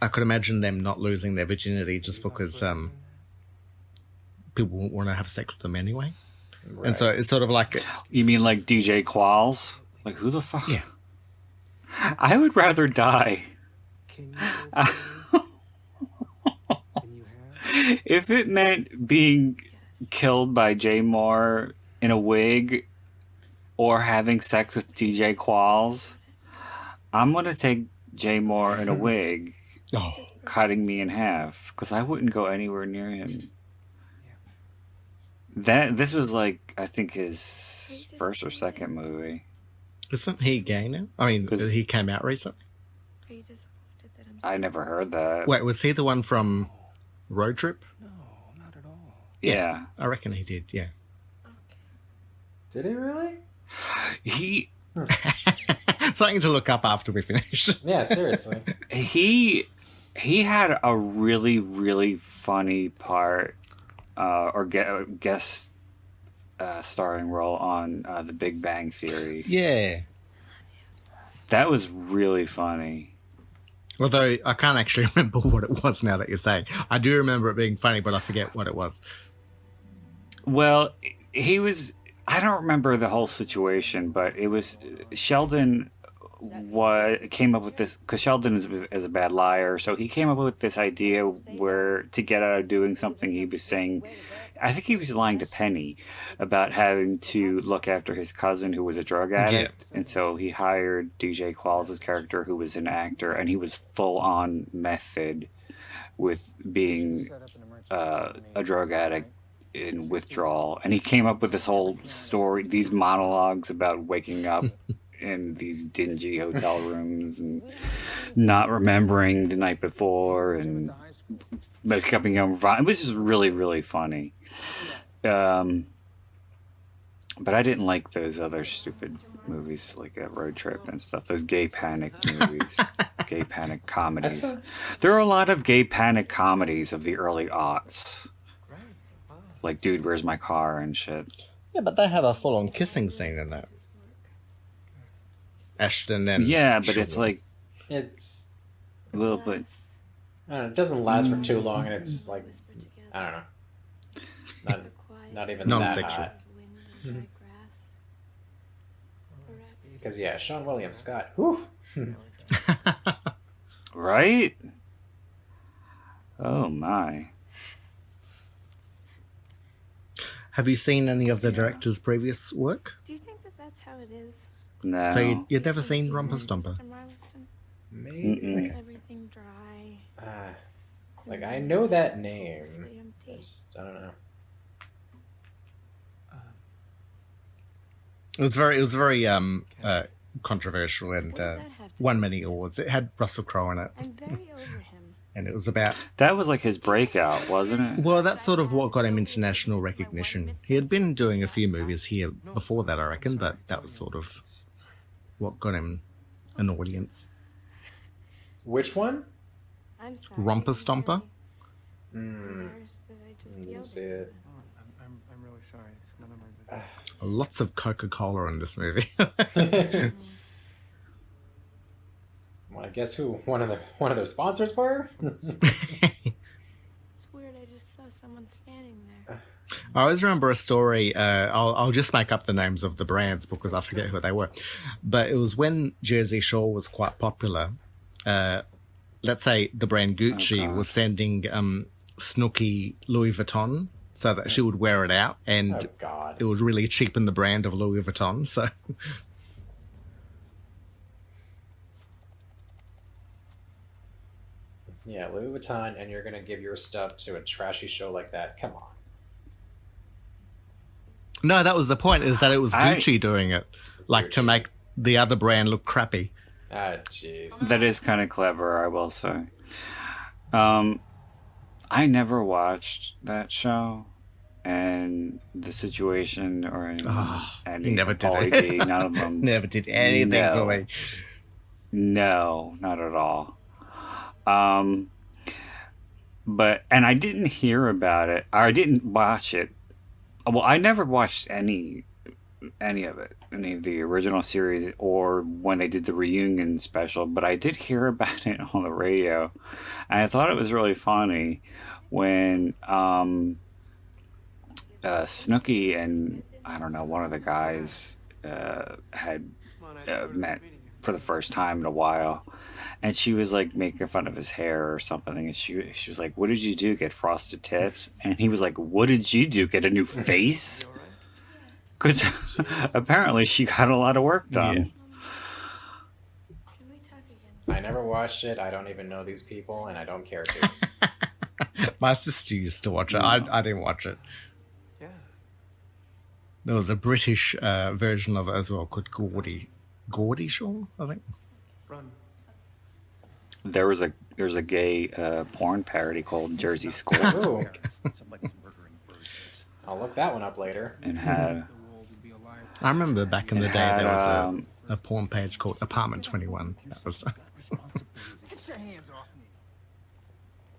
I could imagine them not losing their virginity just because people want to have sex with them anyway. Right. And so it's sort of like...
You mean like DJ Qualls? Like, who the fuck?
Yeah.
I would rather die. If it meant being killed by Jay Mohr in a wig or having sex with DJ Qualls, I'm going to take Jay Mohr in a wig cutting me in half, because I wouldn't go anywhere near him. This was like, I think, his first or second movie.
Isn't he gay now? I mean, he came out recently.
I never heard that.
Wait, was he the one from Road Trip?
No, not at all.
Yeah.
I reckon he did, yeah.
Did he really?
He...
Something to look up after we finish.
Yeah, seriously.
He had a really, really funny part or guest starring role on The Big Bang Theory.
Yeah.
That was really funny.
Although I can't actually remember what it was now that you're saying. I do remember it being funny, but I forget what it was.
Well, he was... I don't remember the whole situation, but it was... Sheldon came up with this... Because Sheldon is a bad liar, so he came up with this idea where to get out of doing something, he was saying... I think he was lying to Penny about having to look after his cousin who was a drug addict. Yeah. And so he hired DJ Qualls' character, who was an actor, and he was full-on method with being a drug addict in withdrawal. And he came up with this whole story, these monologues about waking up in these dingy hotel rooms and not remembering the night before and becoming it was just really, really funny. But I didn't like those other stupid movies like Road Trip and stuff. Those gay panic movies, gay panic comedies. There are a lot of gay panic comedies of the early aughts. Like, Dude, Where's My Car and shit.
Yeah, but they have a full-on kissing scene in that. Ashton and...
Yeah, but it's like...
It's...
A little bit...
I don't know, it doesn't last for too long, and it's like... I don't know. Not even
non-sexual.
That hot. Because, yeah, Sean William Scott. Whew.
Right? Oh, my.
Have you seen any of the director's previous work?
Do you think that that's how it is?
No.
So you'd never seen Romper Stomper?
Maybe.
Everything dry.
Like, I know that name. I don't know.
It was very controversial and won many awards. It had Russell Crowe in it.
I'm very over him.
And it was about...
That was like his breakout, wasn't it?
Well, that's sort of what got him international recognition. He had been doing a few movies here before that, I reckon, but that was sort of what got him an audience.
Which one?
I'm sorry.
Romper Stomper?
Didn't see it.
I'm really sorry. It's none of my business.
Lots of Coca-Cola in this movie.
Well, I guess who one of their sponsors were?
It's weird. I just saw someone standing there.
I always remember a story. I'll just make up the names of the brands because I forget who they were. But it was when Jersey Shore was quite popular. Let's say the brand Gucci was sending Snooki Louis Vuitton so that she would wear it out, and
Oh God.
it would really cheapen the brand of Louis Vuitton. So
Yeah, Louis Vuitton, and you're gonna give your stuff to a trashy show like that? Come on.
no, that was the point. Is that it was Gucci doing it, like to make the other brand look crappy.
Ah, jeez.
That is kind of clever, I will say. I never watched that show, and the situation or any
never did
Pauly
it.
D, none of them.
Never did anything for me.
No, not at all. But I didn't hear about it, or I didn't watch it. Well, I never watched any of it, any of the original series, or when they did the reunion special. But I did hear about it on the radio, and I thought it was really funny when Snooki and I don't know, one of the guys had met for the first time in a while. And she was like making fun of his hair or something. And she was like, "What did you do? Get frosted tips?" And he was like, "What did you do? Get a new face?" Because apparently she got a lot of work done.
I never watched it. I don't even know these people, and I don't care to.
My sister used to watch it. I didn't watch it.
Yeah.
There was a British version of it as well called Geordie Shore, I think.
Run.
There's a gay porn parody called Jersey School.
Ooh. I'll look that one up later.
And had
I remember back in the day there was a porn page called Apartment 21. That was.
Get your hands off me.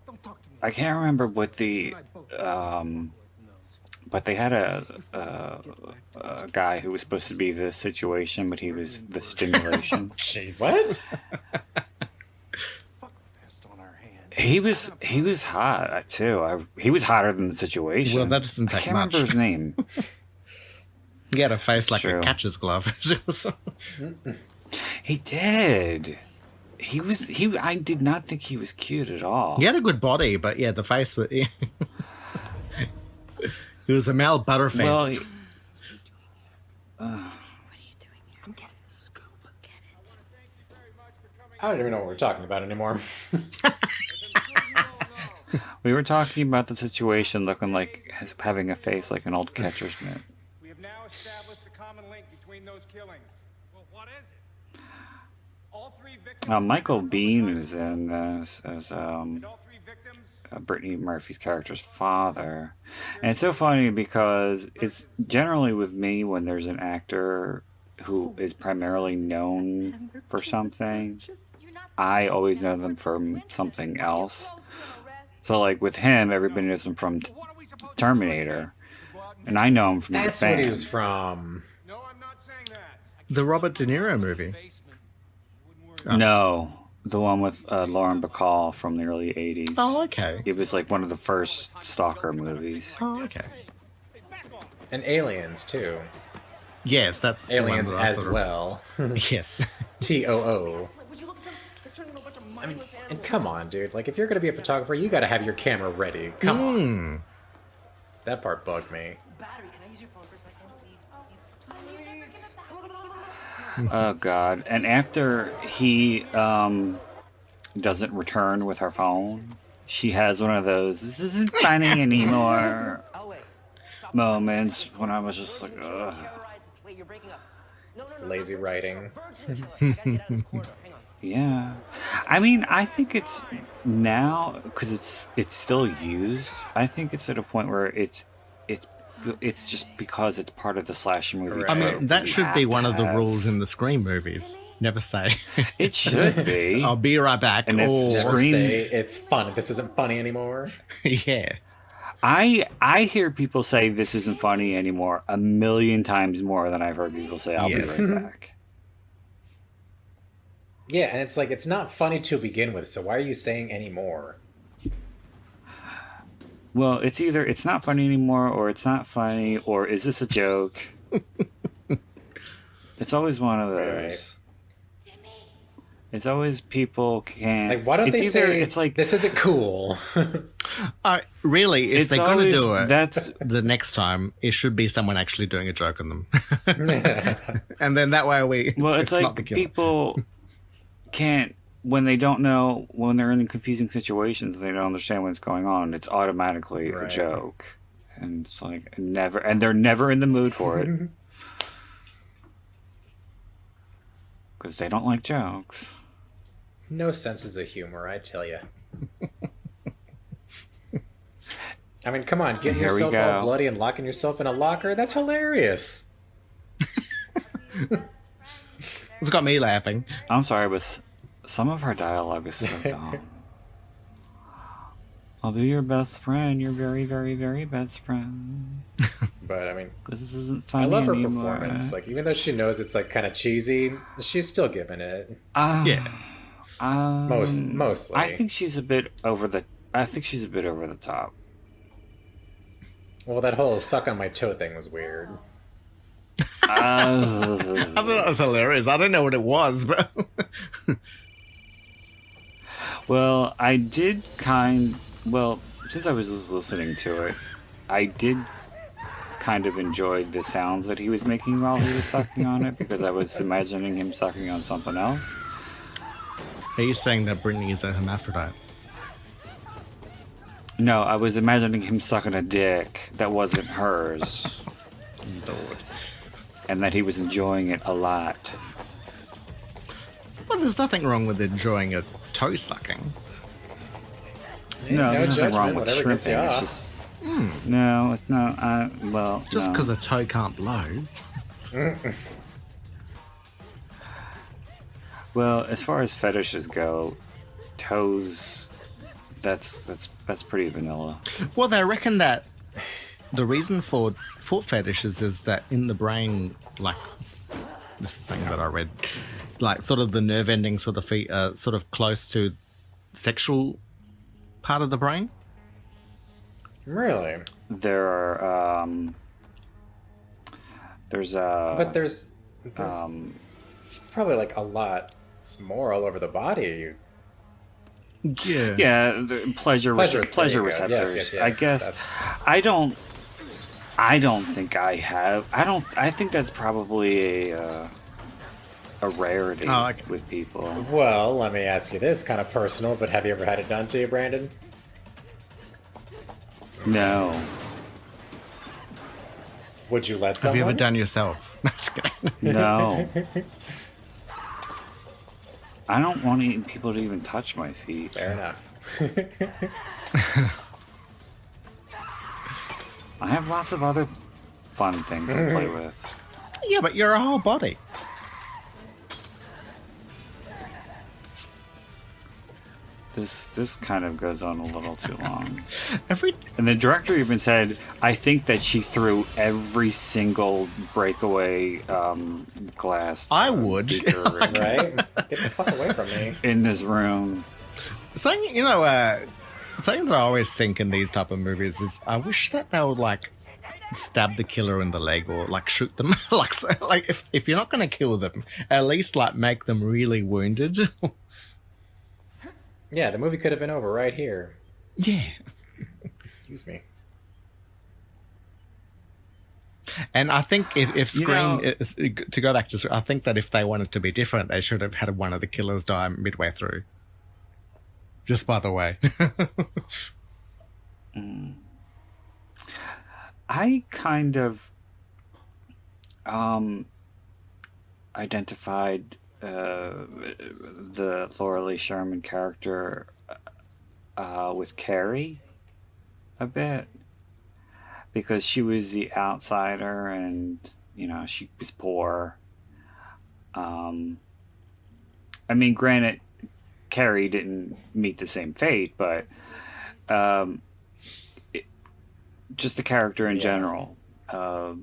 Don't talk to me.
I can't remember what the but they had a guy who was supposed to be the situation, but he was the stimulation.
What?
He was hot too. He was hotter than the situation.
Well, that doesn't take
I can't
much.
remember his name.
He had a face
That's
like
true.
a catcher's glove.
He did. I did not think he was cute at all.
He had a good body, but yeah, the face was. He was a Mel Butterface.
Well,
I don't even know what we're talking about anymore.
we were talking about the situation looking like having a face like an old catcher's mitt.
We have now established a common link between those killings. Well, what is it? All three victims.
Michael Biehn is in this as Brittany Murphy's character's father. And it's so funny because it's generally with me when there's an actor who is primarily known for something, I always know them from something else. So like with him, everybody knows him from Terminator. And I know him from
That's
The Fan.
what he was from.
The Robert De Niro movie.
No, the one with Lauren Bacall from the early 80s.
Oh, okay.
It was like one of the first stalker movies.
Oh, okay.
And Aliens, too.
Yes, that's the one
Aliens
that I
as
sort of-
well.
Yes.
TOO. I mean, and come on, dude. Like, if you're going to be a photographer, you got to have your camera ready. Come on. That part bugged me.
Oh God! And after he doesn't return with her phone, she has one of those "this isn't funny anymore" moments when I was just like, ugh.
Lazy writing.
Yeah, I mean, I think it's now because it's still used. I think it's at a point where it's just because it's part of the slasher movie.
I mean,
trope,
that
you
should
have
be
to
one of the
have-
rules in the Scream movies. Never say.
It should be.
I'll be right back.
And if
or
Never
Scream-
say it's fun. This isn't funny anymore.
yeah.
I hear people say this isn't funny anymore 1,000,000 times more than I've heard people say I'll
Yes.
be right back.
Yeah, and it's like, it's not funny to begin with, so why are you saying any more?
Well, it's either it's not funny anymore, or it's not funny, or is this a joke? It's always one of those. It's always people can't.
Like, why don't
it's
they
either,
say
it's like
this isn't cool?
Really, if
It's
they're going to
always-
do it,
that's-
the next time it should be someone actually doing a joke on them, and then that way
well,
it's
like
not the killer.
people can't when they don't know when they're in confusing situations. They don't understand what's going on. It's automatically a
Right.
joke, and it's like never, and they're never in the mood for it because they don't like jokes.
No senses of humor, I tell you. I mean, come on, getting
Here we
yourself
go.
all bloody and locking yourself in a locker, that's hilarious.
It's got me laughing.
I'm sorry, but some of her dialogue is so dumb. I'll be your best friend, your very, very, very best friend.
But, I mean,
Because this isn't
I
funny
love her
anymore.
performance. Like, even though she knows it's, like, kind of cheesy, she's still giving it.
Yeah.
Mostly.
I think she's a bit over the. I think she's a bit over the top.
Well, that whole suck on my toe thing was weird.
I thought that was hilarious. I don't know what it was, but
Well, since I was just listening to it, I did kind of enjoy the sounds that he was making while he was sucking on it because I was imagining him sucking on something else.
are you saying that Brittany is a hermaphrodite?
No, I was imagining him sucking a dick that wasn't hers.
Lord.
And that he was enjoying it a lot.
Well, there's nothing wrong with enjoying a toe sucking.
No,
no
there's nothing wrong
judgment,
with
whatever gets
shrimping.
you
It's
off.
just no, it's not. Well,
Just
no.
because a toe can't blow.
Well, as far as fetishes go, toes. That's pretty vanilla.
Well, they reckon that the reason for foot fetishes is that in the brain, like, this is something that I read, like, sort of the nerve endings for the feet are sort of close to sexual part of the brain.
Really?
There are there's
But there's probably, like, a lot more all over the body.
Yeah.
yeah, the pleasure
Pleasure, there you go.
receptors.
Yes, yes,
I
yes.
guess
That's-
I don't think I have. I think that's probably a rarity
Oh, okay.
with people.
Well, let me ask you this, kind of personal, but have you ever had it done to you, Brandon?
No.
Would you let
Have
someone?
you ever done yourself? No, just kidding.
No. I don't want people to even touch my feet.
Fair enough.
I have lots of other fun things to play with.
Yeah, but you're a whole body.
This kind of goes on a little too long.
Every
And the director even said, I think that she threw every single breakaway glass
I would.
beaker
Right? Get the fuck away from me.
in this room.
something something that I always think in these type of movies is I wish that they would like stab the killer in the leg or like shoot them like if you're not going to kill them, at least like make them really wounded.
Yeah, the movie could have been over right here.
Yeah.
Excuse me.
And I think if Scream,
You know-
to go back to, I think that if they wanted to be different, they should have had one of the killers die midway through. Just by the way.
I kind of identified the Laura Lee Sherman character with Carrie a bit because she was the outsider and she was poor. I mean, granted, Carrie didn't meet the same fate, but just the character in general, I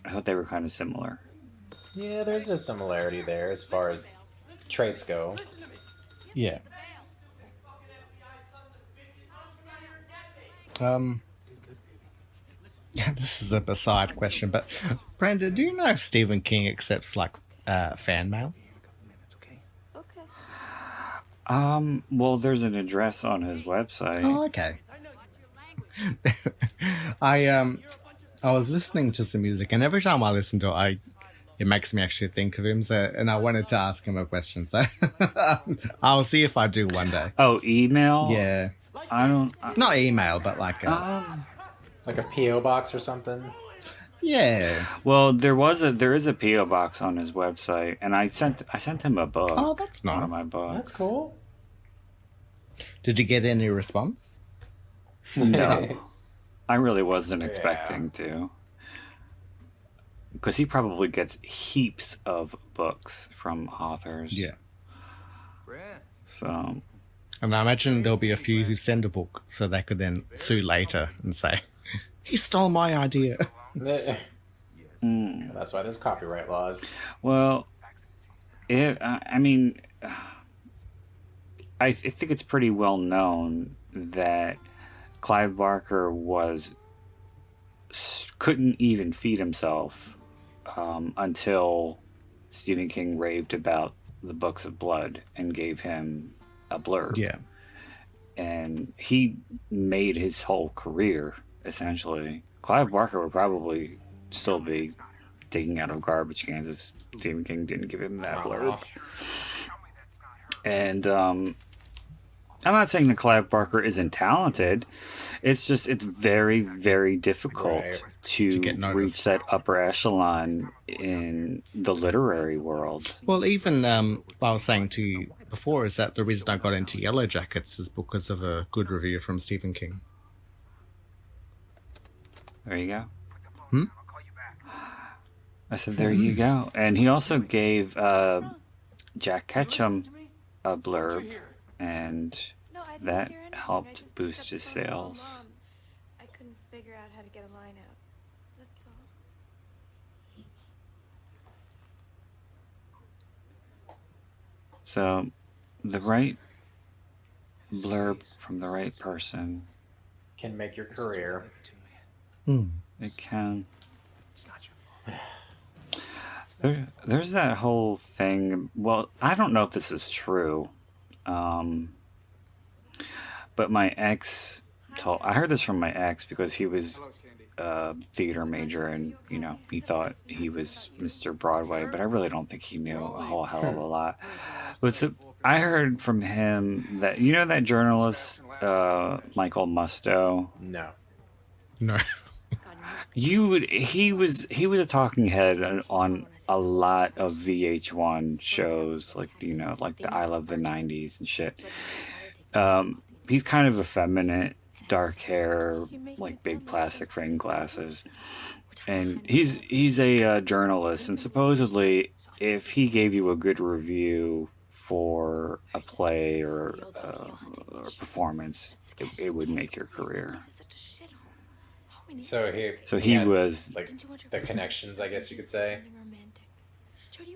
thought they were kind of similar.
Yeah, there's a similarity there as far as traits go.
Yeah. This is a beside question, but Brandon, do you know if Stephen King accepts like fan mail?
Well, there's an address on his website.
Oh, okay. I was listening to some music, and every time I listen to it, it makes me actually think of him. So, and I wanted to ask him a question. So I'll see if I do one day.
Oh, email?
Yeah. Not email, but like
a PO box or something.
Yeah.
Well, there is a PO box on his website, and I sent him a book.
Oh, that's nice.
One of my books.
That's cool.
Did you get any response?
No, I really wasn't expecting to, because he probably gets heaps of books from authors.
Yeah.
So,
and I imagine there'll be a few who send a book so they could then sue later and say, "He stole my idea."
That's why there's copyright laws.
Well, I mean, I think it's pretty well known that Clive Barker couldn't even feed himself until Stephen King raved about the Books of Blood and gave him a blurb.
Yeah.
And he made his whole career, essentially. Clive Barker would probably still be digging out of garbage cans if Stephen King didn't give him that blurb. And I'm not saying that Clive Barker isn't talented. It's just, it's very, very difficult to reach that upper echelon in the literary world.
Well, even I was saying to you before is that the reason I got into Yellow Jackets is because of a good review from Stephen King.
There you go.
Hmm?
I said, there you go. And he also gave Jack Ketchum a blurb, and that helped boost his sales.
I couldn't figure out how to get a line out. That's all.
So, the right blurb from the right person
can make your career.
It can. There's that whole thing. Well, I don't know if this is true. But my ex I heard this from my ex because he was a theater major and, you know, he thought he was Mr. Broadway, but I really don't think he knew a whole hell of a lot. But so, I heard from him that, you know, that journalist, Michael Musto?
No.
He was a talking head on a lot of VH1 shows, like, you know, like the I Love the 90s and shit. He's kind of effeminate, dark hair, like big plastic frame glasses, and he's a journalist. And supposedly, if he gave you a good review for a play or a performance, it would make your career.
So
he was
like the connections, I guess you could say.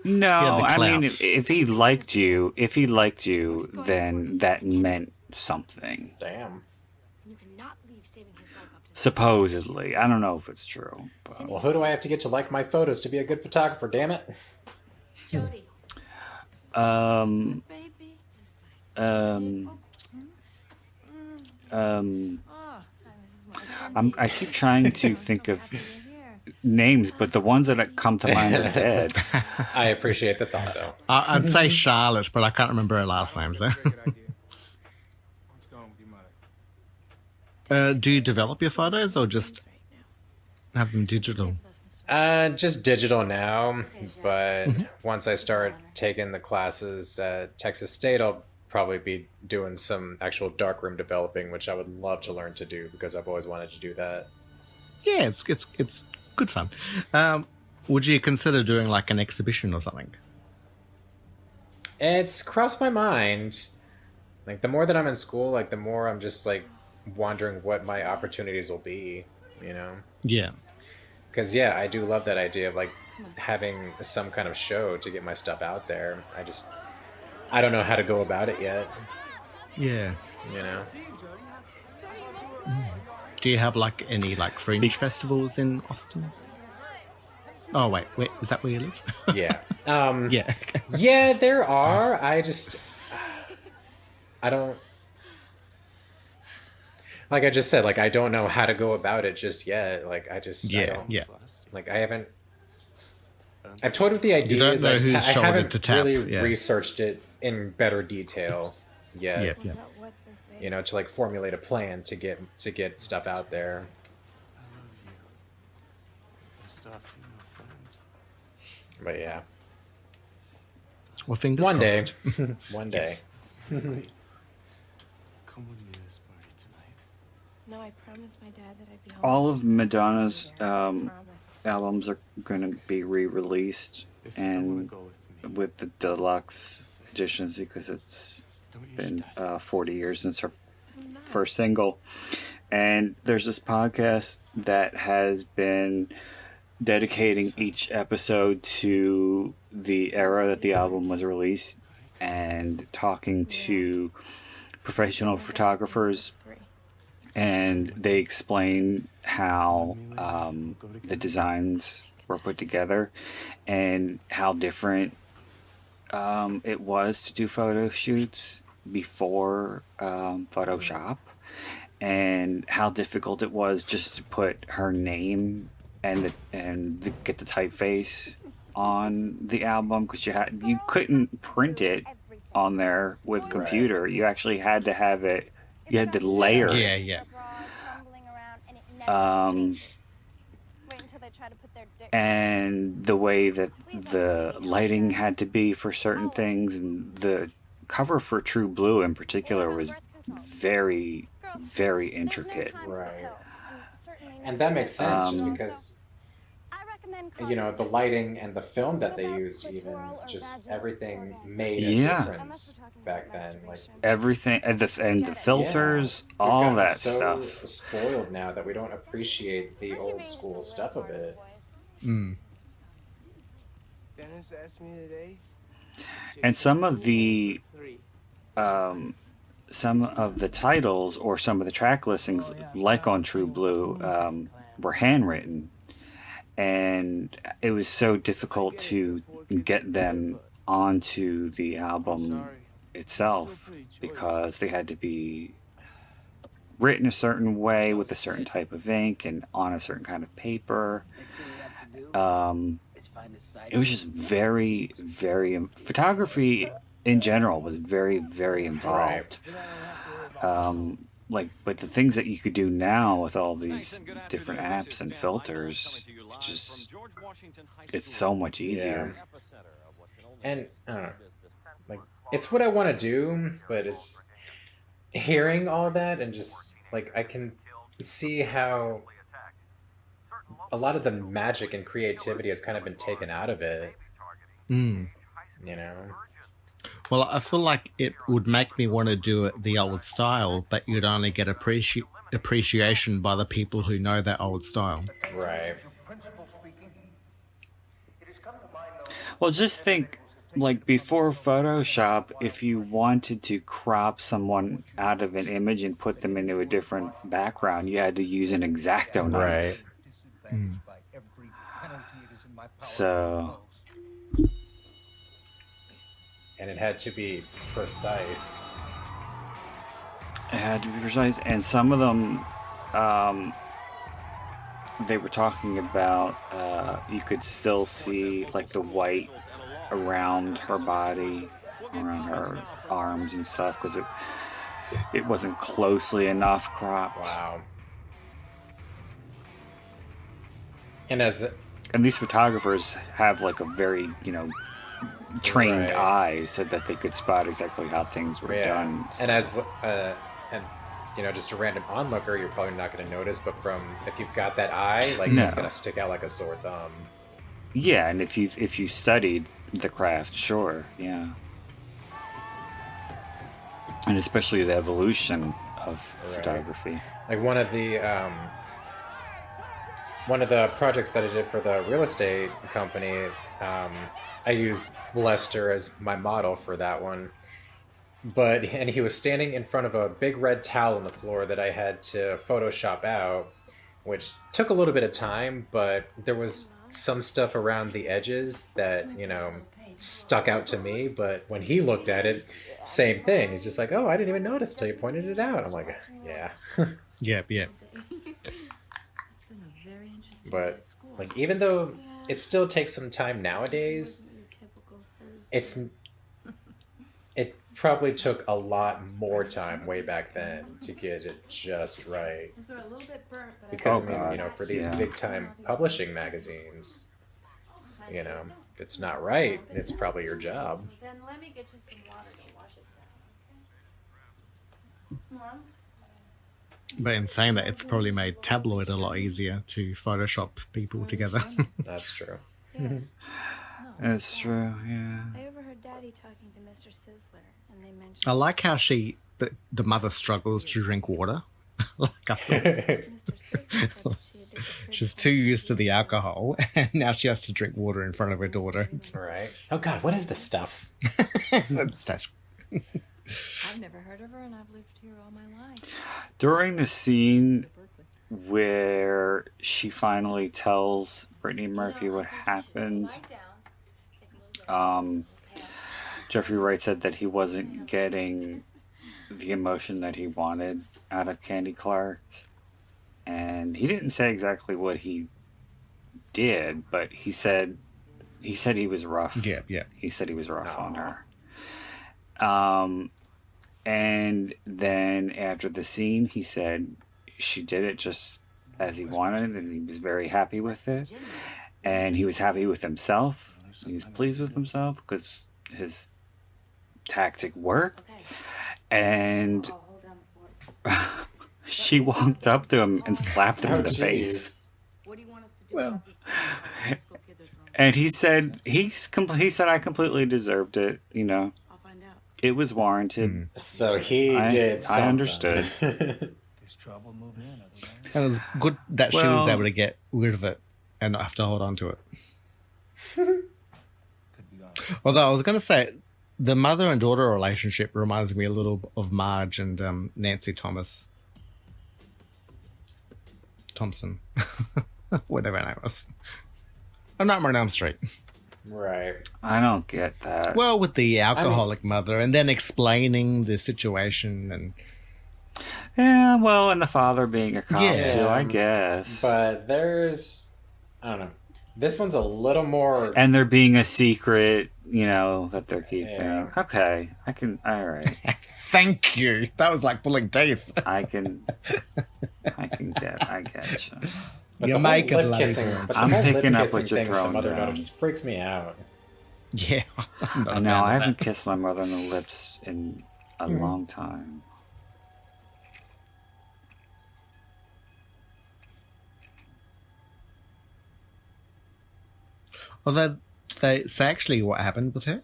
No, I mean, if he liked you, then that meant something.
Damn.
Supposedly, I don't know if it's true. But...
Well, who do I have to get to like my photos to be a good photographer? Damn it.
I keep trying to think of names, but the ones that come to mind are dead.
I appreciate the thought, though.
I'd say Charlotte, but I can't remember her last name. So. Do you develop your photos or just have them digital?
Just digital now, but once I start taking the classes at Texas State, I'll probably be doing some actual darkroom developing, which I would love to learn to do because I've always wanted to do that.
Yeah, it's good fun. Would you consider doing like an exhibition or something?
It's crossed my mind. Like the more that I'm in school, like the more I'm just like wondering what my opportunities will be, you know?
Yeah.
Because yeah, I do love that idea of like having some kind of show to get my stuff out there. I don't know how to go about it yet.
Yeah.
You know?
Do you have like any like fringe festivals in Austin? Oh wait, is that where you live?
Yeah.
Yeah.
Yeah, there are. I don't, like I just said, like I don't know how to go about it just yet. Like I don't, like I haven't. I've toyed with the ideas.
You don't know whose
I
shoulder
haven't
to tap.
really
Yeah.
researched it in better detail yet.
Yeah.
You know, to like formulate a plan to get stuff out there. But yeah.
Well, fingers
One day.
crossed.
One day.
Come with me to this party tonight. No, I promised my dad that I'd be home.
All of Madonna's albums are going to be re-released and with the deluxe editions because it's been 40 years since her first single. And there's this podcast that has been dedicating each episode to the era that the album was released and talking to professional photographers, and they explain how the designs were put together and how different it was to do photo shoots before Photoshop, and how difficult it was just to put her name and get the typeface on the album, because you couldn't print it on there with computer. You actually had to have it. You had to layer it.
Yeah.
And the way that the lighting had to be for certain things, and the cover for True Blue in particular was very, very intricate.
Right. And that makes sense just because, you know, the lighting and the film that they used, even just everything made a difference back then. Like
everything and the filters, all that
so
stuff.
Spoiled now that we don't appreciate the old school stuff of it.
Dennis asked me today.
And some of the titles or some of the track listings, like on True Blue, were handwritten, and it was so difficult to get them onto the album itself because they had to be written a certain way with a certain type of ink and on a certain kind of paper. It was just very, very... Photography in general was very, very involved. Like, but the things that you could do now with all these different apps and filters, it's so much easier.
And I don't know, like it's what I want to do, but it's hearing all that and just like I can see how a lot of the magic and creativity has kind of been taken out of it. You know.
Well, I feel like it would make me want to do it the old style, but you'd only get appreciation by the people who know that old style.
Right.
Well, just think, like, before Photoshop, if you wanted to crop someone out of an image and put them into a different background, you had to use an X-Acto knife.
Right.
So...
And it had to be precise.
It had to be precise, and some of them, they were talking about, you could still see, like, the white around her body, around her arms and stuff, because it wasn't closely enough cropped.
Wow. And
these photographers have, like, a very, you know, trained eye so that they could spot exactly how things were done.
And as and you know, just a random onlooker, you're probably not going to notice, but if you've got that eye, like it's going to stick out like a sore thumb.
Yeah, and if you studied the craft, sure, yeah. And especially the evolution of photography.
Like one of the projects that I did for the real estate company, I used Lester as my model for that one. And he was standing in front of a big red towel on the floor that I had to Photoshop out, which took a little bit of time, but there was some stuff around the edges that, you know, stuck out to me, but when he looked at it, same thing. He's just like, oh, I didn't even notice until you pointed it out. I'm like, yeah.
Yep.
But like, even though it still takes some time nowadays, it probably took a lot more time way back then to get it just right. Because for these big time publishing magazines, if it's not right, it's probably your job.
Then let me get you some water to wash it down, okay?
But in saying that, it's probably made tabloid a lot easier to Photoshop people together.
That's true.
It's true, yeah.
I overheard Daddy talking to Mr. Sizzler, and they mentioned...
I like how the mother struggles to drink water. Like I feel she's too used to the alcohol, and now she has to drink water in front of her daughter.
Right. Oh God, what is this stuff?
That's...
I've never heard of her, and I've lived here all my life.
During the scene where she finally tells Brittany Murphy what happened, Jeffrey Wright said that he wasn't getting the emotion that he wanted out of Candy Clark. And he didn't say exactly what he did, but he said he was rough.
Yeah.
He said he was rough on her. And then after the scene, he said she did it just as he wanted, and he was very happy with it. And he was happy with himself. He was pleased with himself because his tactic worked. And she walked up to him and slapped him in the face.
Well,
and he said I completely deserved it. It was warranted.
So he did something.
I understood.
And it was good that she was able to get rid of it and not have to hold on to it. Although I was going to say, the mother and daughter relationship reminds me a little of Marge and Nancy Thompson. Whatever her name was. A Nightmare on Elm Street.
Right.
I don't get that.
Well, with the alcoholic mother and then explaining the situation and...
Yeah, well, and the father being a cop too, I guess.
But there's... I don't know. This one's a little more...
And there being a secret, that they're keeping.
Yeah.
Okay, all right.
Thank you. That was like pulling teeth.
I get you.
But
You
the
make
whole
a
lip
bloody
kissing,
girl.
but the
I'm
whole
picking
lip
up
kissing
what you're
thing with the
throwing
mother-daughter
down.
just freaks me out.
Yeah.
I know, I haven't kissed my mother on the lips in a long time.
Although they say actually what happened with her.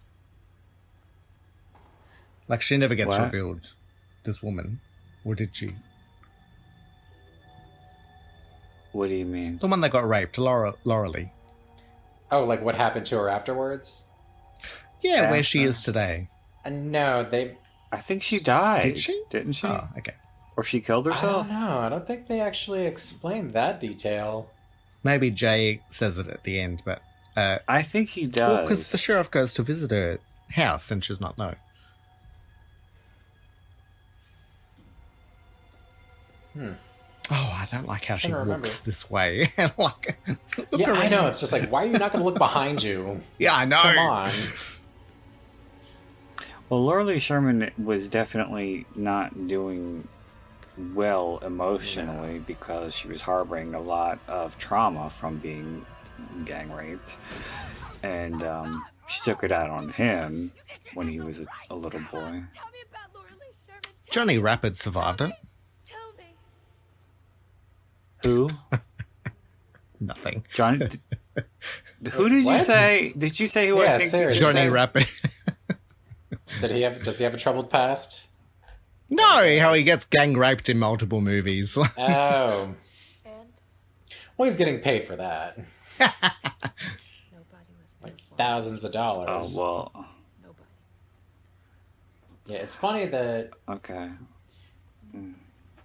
Like she never gets revealed, this woman. Or did she?
What do you mean?
The one that got raped, Laura Lee.
Oh, like what happened to her afterwards?
Yeah, where she is today.
No,
I think she died.
Did she?
Didn't she?
Oh, okay.
Or she killed herself?
I don't know. I don't think they actually explained that detail.
Maybe Jay says it at the end, but...
I think he does.
Well, because the sheriff goes to visit her house and she's not know. Oh, I don't like how she walks this way. Look
yeah,
around.
I know. It's just like, why are you not going to look behind you?
Yeah, I know.
Come on.
Well, Laura Lee Sherman was definitely not doing well emotionally because she was harboring a lot of trauma from being gang raped. And she took it out on him when he was a little boy.
Johnny Rapid survived it.
Who?
Nothing.
Johnny. Who did you say? Did you say who I think?
Seriously.
Johnny Rapid.
Does he have a troubled past?
No, how he gets gang raped in multiple movies.
Oh. Well, he's getting paid for that. Like thousands of dollars.
Oh, well.
Yeah, it's funny that
Okay.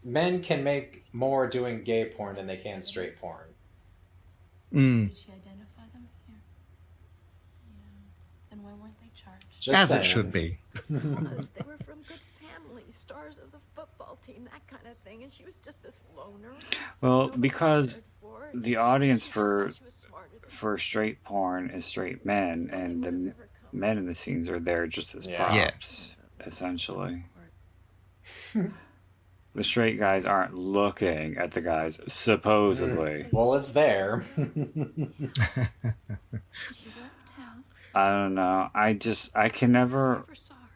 men can make more doing gay porn than they can straight porn.
Did she identify them? Here. Yeah. And why weren't
As it should be.
They were from good families, stars of the football team, that kind of thing, and she was just this loner.
Well, because the audience for straight porn is straight men, and the men in the scenes are there just as props, essentially. The straight guys aren't looking at the guys, supposedly.
Well, it's there.
I don't know. I can never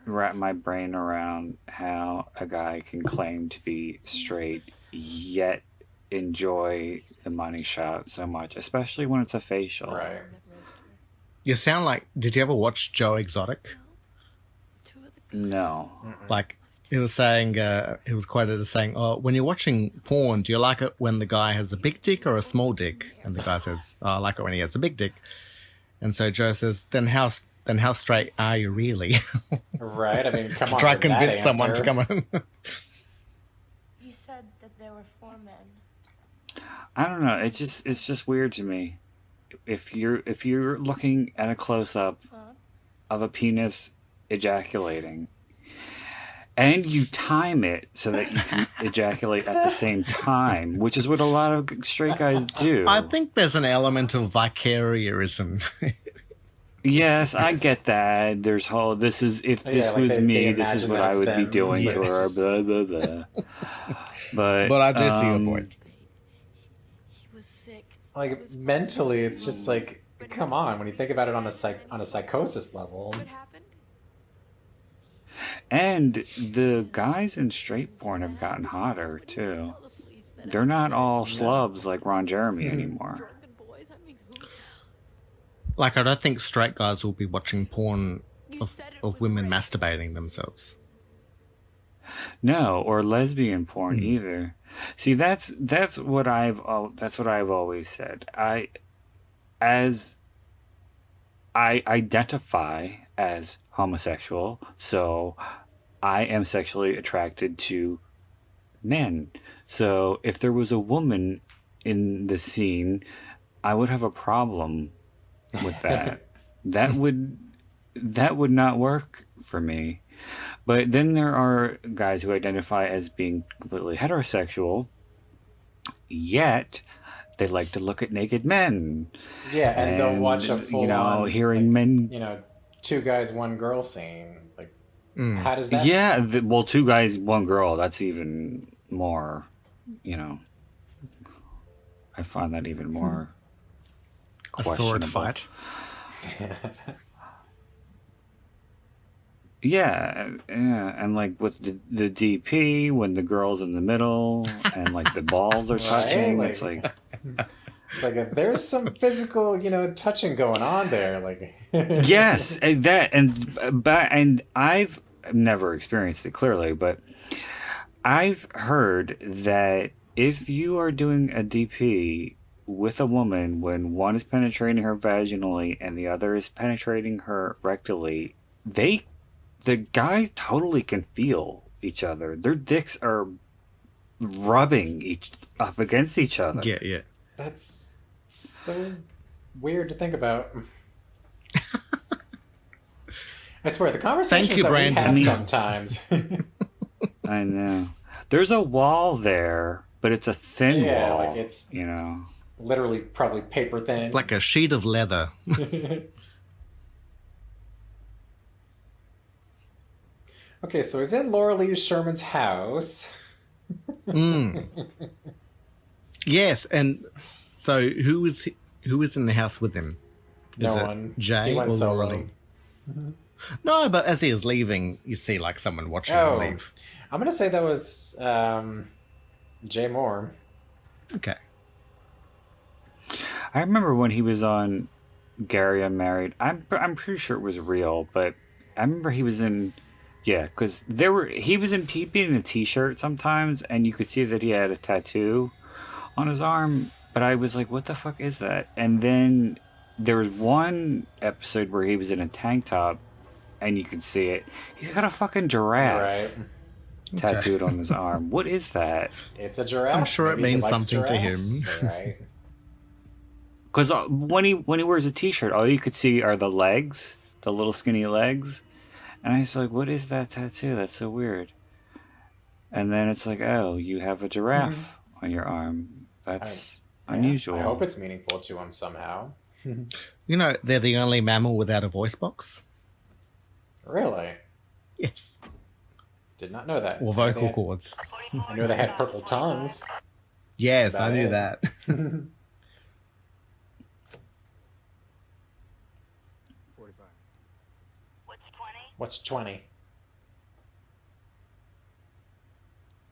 wrap my brain around how a guy can claim to be straight yet enjoy the money shot so much, especially when it's a facial.
Right.
You sound like, did you ever watch Joe Exotic?
No.
Like, he was saying, he was quoted as saying, "Oh, when you're watching porn, do you like it when the guy has a big dick or a small dick?" And the guy says, "Oh, I like it when he has a big dick." And so Joe says, "Then how straight are you really?"
Right. I mean, come on.
Try to convince someone to come on.
You said that there were 4 men.
I don't know. It's just weird to me. If you're looking at a close up of a penis ejaculating, and you time it so that you can ejaculate at the same time, which is what a lot of straight guys do.
I think there's an element of vicariousm.
Yes, I get that. There's whole, this is, if this was me, this is what I would be doing to her, blah, blah, blah. But
I do see your point.
He was sick.
Like, mentally, it's just like, come on, when you think about it on a psychosis level.
What happened?
And the guys in straight porn have gotten hotter, too. They're not all slubs like Ron Jeremy anymore.
Like, I don't think straight guys will be watching porn of women masturbating themselves.
No, or lesbian porn either. See, that's what I've always said. I identify as homosexual, so I am sexually attracted to men. So if there was a woman in the scene, I would have a problem with that. that would not work for me. But then there are guys who identify as being completely heterosexual, yet they like to look at naked men.
Yeah, and they'll watch a full
hearing men,
2 guys, 1 girl scene. Like, how does that?
Yeah, 2 guys, 1 girl. That's even more. I find that even more
a sword fight.
Yeah, and like with the DP, when the girl's in the middle and like the balls are touching,
Right?
it's like
there's some physical, touching going on there. Like,
yes, and I've never experienced it clearly, but I've heard that if you are doing a DP with a woman when one is penetrating her vaginally and the other is penetrating her rectally, the guys totally can feel each other. Their dicks are rubbing up against each other.
Yeah.
That's so weird to think about. I swear, the conversations we have sometimes.
I know. There's a wall there, but it's a thin wall.
Like it's literally probably paper thin.
It's like a sheet of leather.
Okay, so he's in Laura Lee Sherman's house.
Yes, and so who is in the house with him? Is
No one.
Jay
He went
or
solo.
Laura Lee? No, but as he is leaving, you see like someone watching him leave.
I'm gonna say that was Jay Mohr.
Okay.
I remember when he was on Gary Unmarried. I'm pretty sure it was real, but I remember he was in. Yeah, because he was in a t-shirt sometimes, and you could see that he had a tattoo on his arm. But I was like, "What the fuck is that?" And then there was one episode where he was in a tank top, and you could see it. He's got a fucking giraffe tattooed on his arm. What is that?
It's a giraffe.
I'm sure it means something to him.
Right.
Because when he wears a t-shirt, all you could see are the legs, the little skinny legs. And I was like, what is that tattoo? That's so weird. And then it's like, oh, you have a giraffe on your arm. That's unusual.
I hope it's meaningful to him somehow.
You know, they're the only mammal without a voice box.
Really?
Yes.
Did not know that.
Or vocal cords.
I knew they had purple tongues.
Yes, I knew that.
What's 20?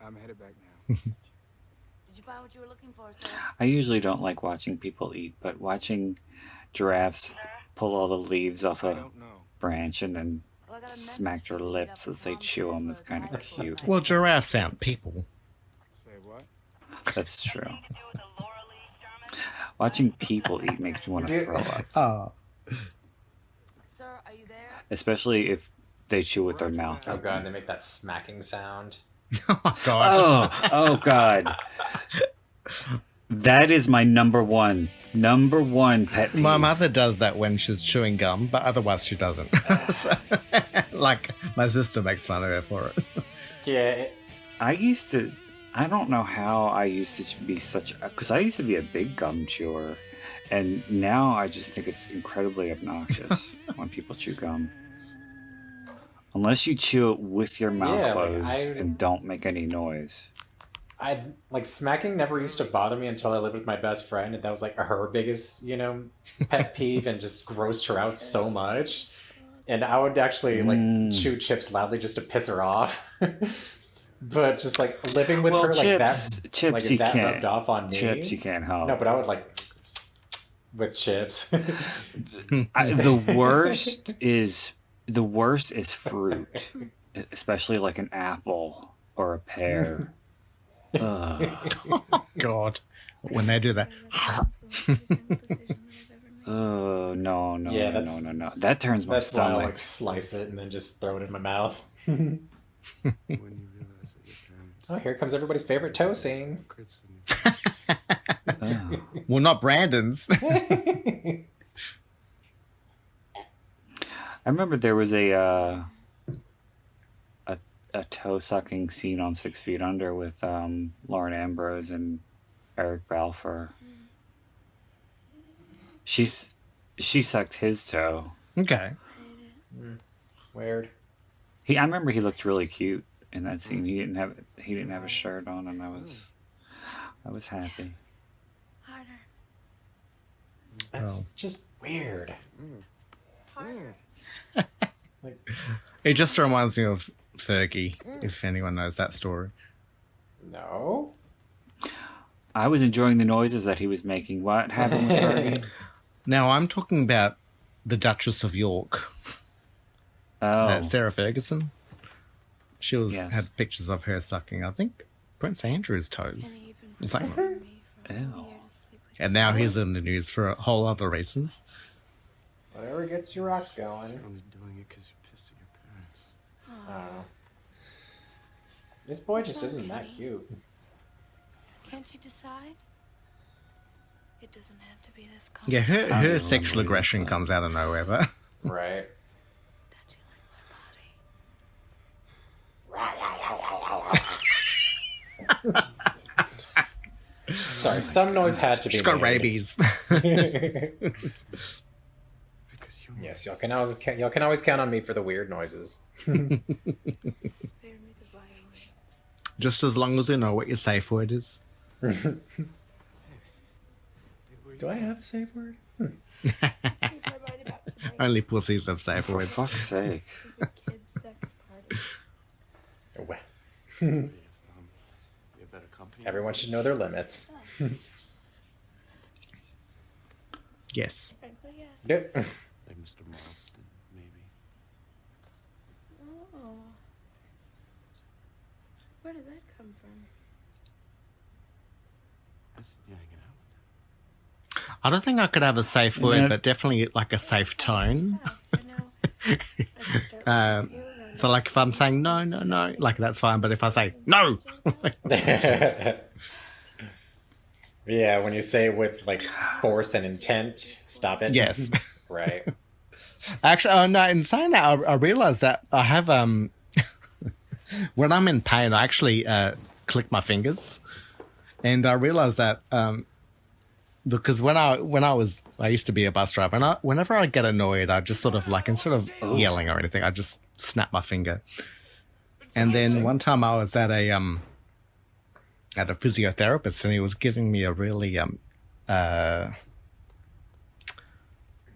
I'm headed back now.
Did you find what you were looking for, sir?
I usually don't like watching people eat, but watching giraffes pull all the leaves off a branch and then smack their lips as they chew them is kind of cute.
Well, giraffes aren't people.
Say what?
That's true. Watching people eat makes me want to throw up.
Oh.
Sir, are you there?
Especially if they chew with their mouth.
Oh god, they make that smacking sound.
Oh god.
Oh god. That is my number one pet peeve.
My mother does that when she's chewing gum, but otherwise she doesn't. So, like, my sister makes fun of her for it.
Yeah.
I don't know how I used to be because I used to be a big gum chewer, and now I just think it's incredibly obnoxious when people chew gum. Unless you chew it with your mouth closed and don't make any noise.
Smacking never used to bother me until I lived with my best friend, and that was like her biggest, pet peeve, and just grossed her out so much. And I would actually chew chips loudly just to piss her off. But just living with her
chips you
that
can't
rubbed off on me.
Chips you can't help.
No, but I would with chips.
The worst is fruit, especially like an apple or a pear.
God, when they do that.
Oh no! That turns my stomach.
Why I slice it and then just throw it in my mouth. Oh, here comes everybody's favorite toe scene.
Well, not Brandon's.
I remember there was a toe sucking scene on 6 Feet Under with Lauren Ambrose and Eric Balfour. She sucked his toe.
Okay.
Weird.
I remember he looked really cute in that scene. He didn't have a shirt on, and I was happy.
That's just weird.
It just reminds me of Fergie, if anyone knows that story.
No.
I
was enjoying the noises that he was making. What happened with Fergie?
Now, I'm talking about the Duchess of York.
Oh.
Sarah Ferguson. She had pictures of her sucking, I think, Prince Andrew's toes. Something.
Ew.
And now he's in the news for a whole other reasons.
Whatever gets your rocks going.
I'm doing it because you're pissed at your parents.
This boy just isn't that cute.
Can't you decide? It doesn't have to be this
Yeah, her sexual aggression comes out of nowhere, but...
Right.
Don't you like my body?
Sorry, some noise had to be
She's got
made.
rabies.
Yes, y'all can always count on me for the weird noises.
Just as long as you know what your safe word is.
Do I have a safe word?
Only pussies have safe
For
words.
fuck's sake.
Everyone should know their limits.
Yes.
Yep.
Like Mr. Marston, maybe.
Oh. Where did that come from?
You're hanging out with them.
I don't think I could have a safe word, but definitely like a safe tone. So like if I'm saying no, like that's fine. But if I say no,
yeah, when you say it with like force and intent, stop it.
Yes.
Right.
Actually, oh no, in saying that, I realized that I have, when I'm in pain, I actually click my fingers. And I realized that because when I used to be a bus driver, and whenever I get annoyed, I just sort of like, instead of yelling or anything, I just snap my finger. And then one time I was at a physiotherapist, and he was giving me a really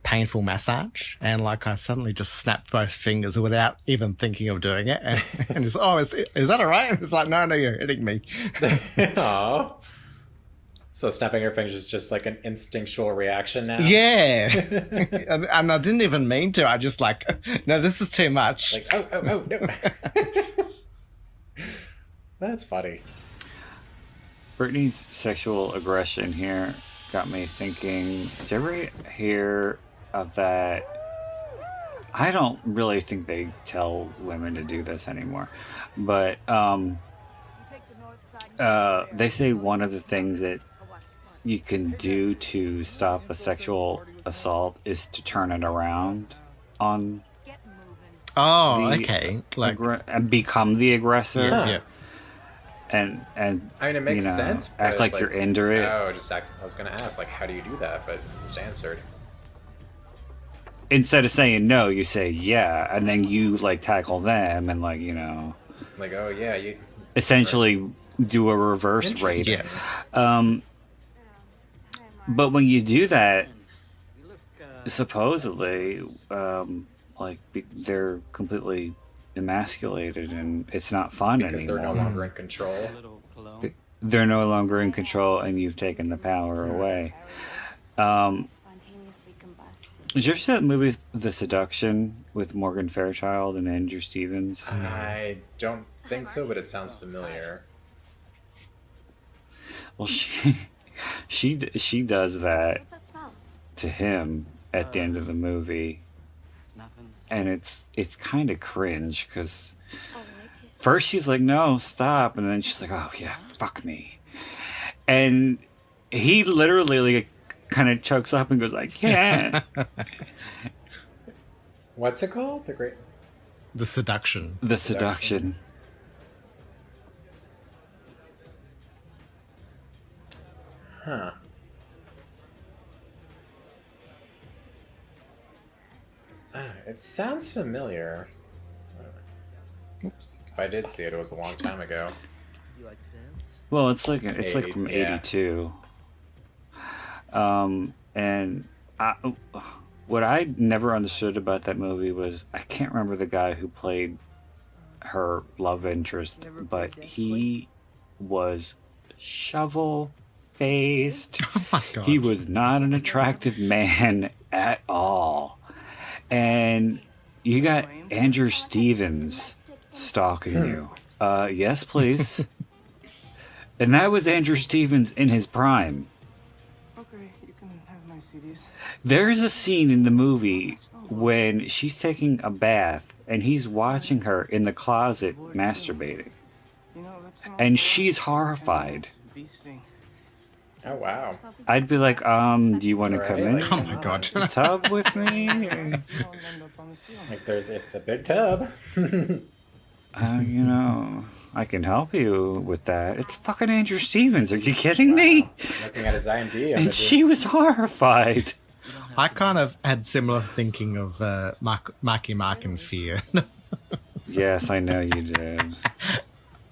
painful massage, and like I suddenly just snapped both fingers without even thinking of doing it, and he's is that all right? And it's like, no, you're hitting me.
Aww. So snapping your fingers is just like an instinctual reaction now?
Yeah. and I didn't even mean to. I just like, no, this is too much.
Like, oh, no. That's funny.
Brittany's sexual aggression here got me thinking, did you ever hear of that? I don't really think they tell women to do this anymore, but they say one of the things that you can do to stop a sexual assault is to turn it around on
okay, like
and become the aggressor.
Yeah.
And
I mean, it makes sense.
Act like you're into it.
I was going to ask, like, how do you do that? But you just answered.
Instead of saying no, you say yeah, and then you like tackle them and like,
like, oh yeah, you
essentially do a reverse rape.
Yeah.
But when you do that, supposedly, they're completely emasculated and it's not fun
because
anymore.
they're no longer in control.
They're no longer in control, and you've taken the power away. Did you ever see that movie, The Seduction, with Morgan Fairchild and Andrew Stevens?
I don't think so, but it sounds familiar.
Well, she does that to him at the end of the movie, and it's kind of cringe because first she's like, no, stop, and then she's like, oh yeah, fuck me, and he literally like kind of chokes up and goes, I can't.
What's it called?
The Seduction.
The Seduction.
Huh. It sounds familiar.
Oops.
If I did see it, it was a long time ago.
You like to dance?
Well, it's like from 82. And what I never understood about that movie was I can't remember the guy who played her love interest, but he was shovel-faced.
Oh my God.
He was not an attractive man at all. And you got Andrew Stevens stalking you. Yes, please. And that was Andrew Stevens in his prime.
Okay, you can have my CDs.
There's a scene in the movie when she's taking a bath and he's watching her in the closet masturbating. And she's horrified.
Oh, wow.
I'd be like, do you want to come in?
Oh my God.
The tub with me?
Like, it's a big tub.
I can help you with that. It's fucking Andrew Stevens. Are you kidding me?
Looking at his IMDb.
And she was horrified.
I kind of had similar thinking of Marky Mark and Fear.
Yes, I know you did.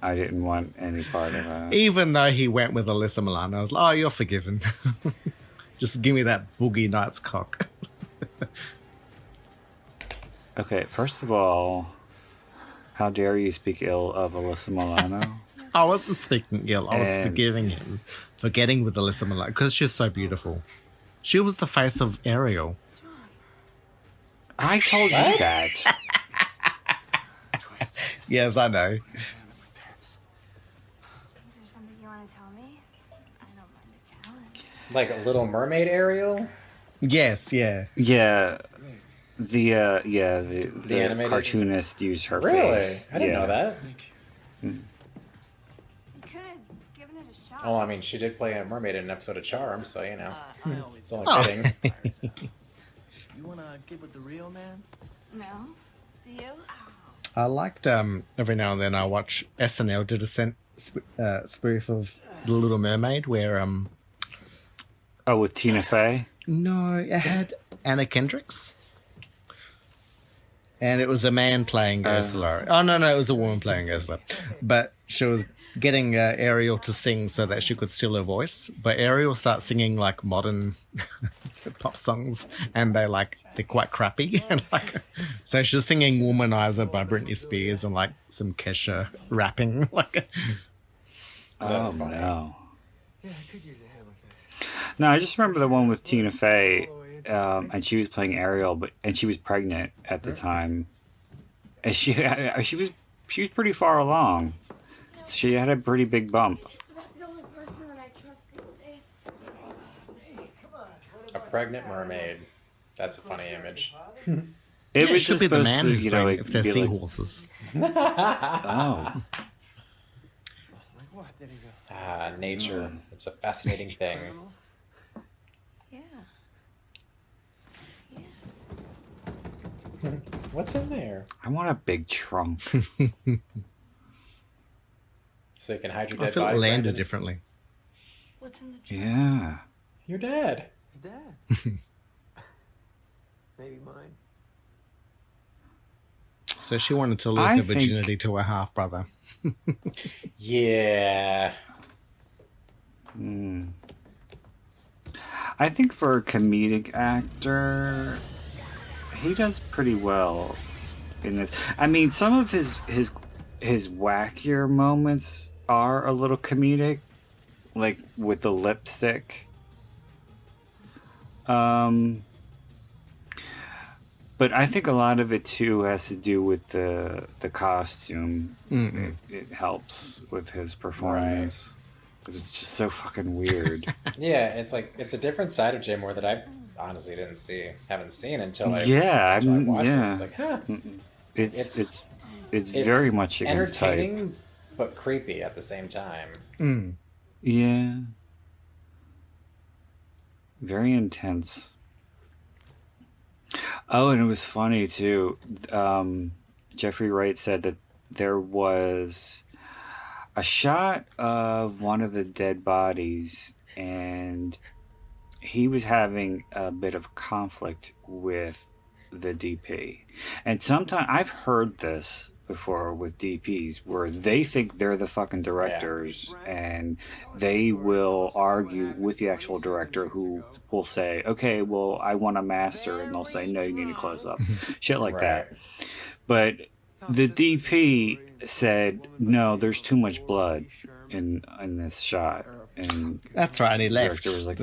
I didn't want any part of that.
Even though he went with Alyssa Milano, I was like, oh, you're forgiven. Just give me that Boogie Nights cock.
Okay, first of all, how dare you speak ill of Alyssa Milano?
I wasn't speaking ill. I was forgiving him for getting with Alyssa Milano because she's so beautiful. She was the face of Ariel.
I told you that.
Yes, I know.
Is there something you want to tell me? I don't mind the challenge.
Like a Little Mermaid Ariel?
Yes, yeah.
Yeah. The
animated
cartoonist used her
Really?
face.
I didn't know that.
You could have given it a shot.
Oh, I mean, she did play a mermaid in an episode of Charm, so, It's only
Oh.
fitting.
You wanna get with the real man?
No. Do you?
I liked every now and then I watch SNL did a spoof of The Little Mermaid where
Oh, with Tina Fey?
no, it had Anna Kendricks. And it was a man playing Ursula. Oh, no, it was a woman playing Ursula. But she was getting Ariel to sing so that she could steal her voice. But Ariel starts singing like modern pop songs, and they're quite crappy. And so she's singing "Womanizer" by Britney Spears and like some Kesha rapping.
That's funny. No. No, I just remember the one with Tina Fey. And she was playing Ariel, and she was pregnant at the time. And she was pretty far along. She had a pretty big bump.
A pregnant mermaid. That's a funny image.
It was
should
just
be the
supposed
man
to,
who's pregnant if they're
be
seahorses.
Oh.
Nature. It's a fascinating thing. What's in there?
I want a big trunk.
So you can hide your
I
dead
feel
body.
it landed
Brandon.
differently.
What's in the trunk?
Yeah.
Your dad.
Dad. Maybe mine.
So she wanted to lose her virginity to her half brother.
Yeah.
I think for a comedic actor, he does pretty well in this. I mean, some of his wackier moments are a little comedic, like with the lipstick. But I think a lot of it too has to do with the costume. It helps with his performance because it's just so fucking weird.
Yeah, it's a different side of Jay Mohr that I honestly haven't seen until I watched this. It's like, huh.
It's very much against type.
Entertaining, but creepy at the same time.
Yeah. Very intense. Oh, and it was funny too. Jeffrey Wright said that there was a shot of one of the dead bodies, and he was having a bit of conflict with the DP. And sometimes I've heard this before with DPs where they think they're the fucking directors and they will argue with the actual director who will say, okay, well, I want a master, and they'll say, no, you need a close up. Shit like that. But the DP said, no, there's too much blood in this shot. And
that's right, and he left.
The director was like,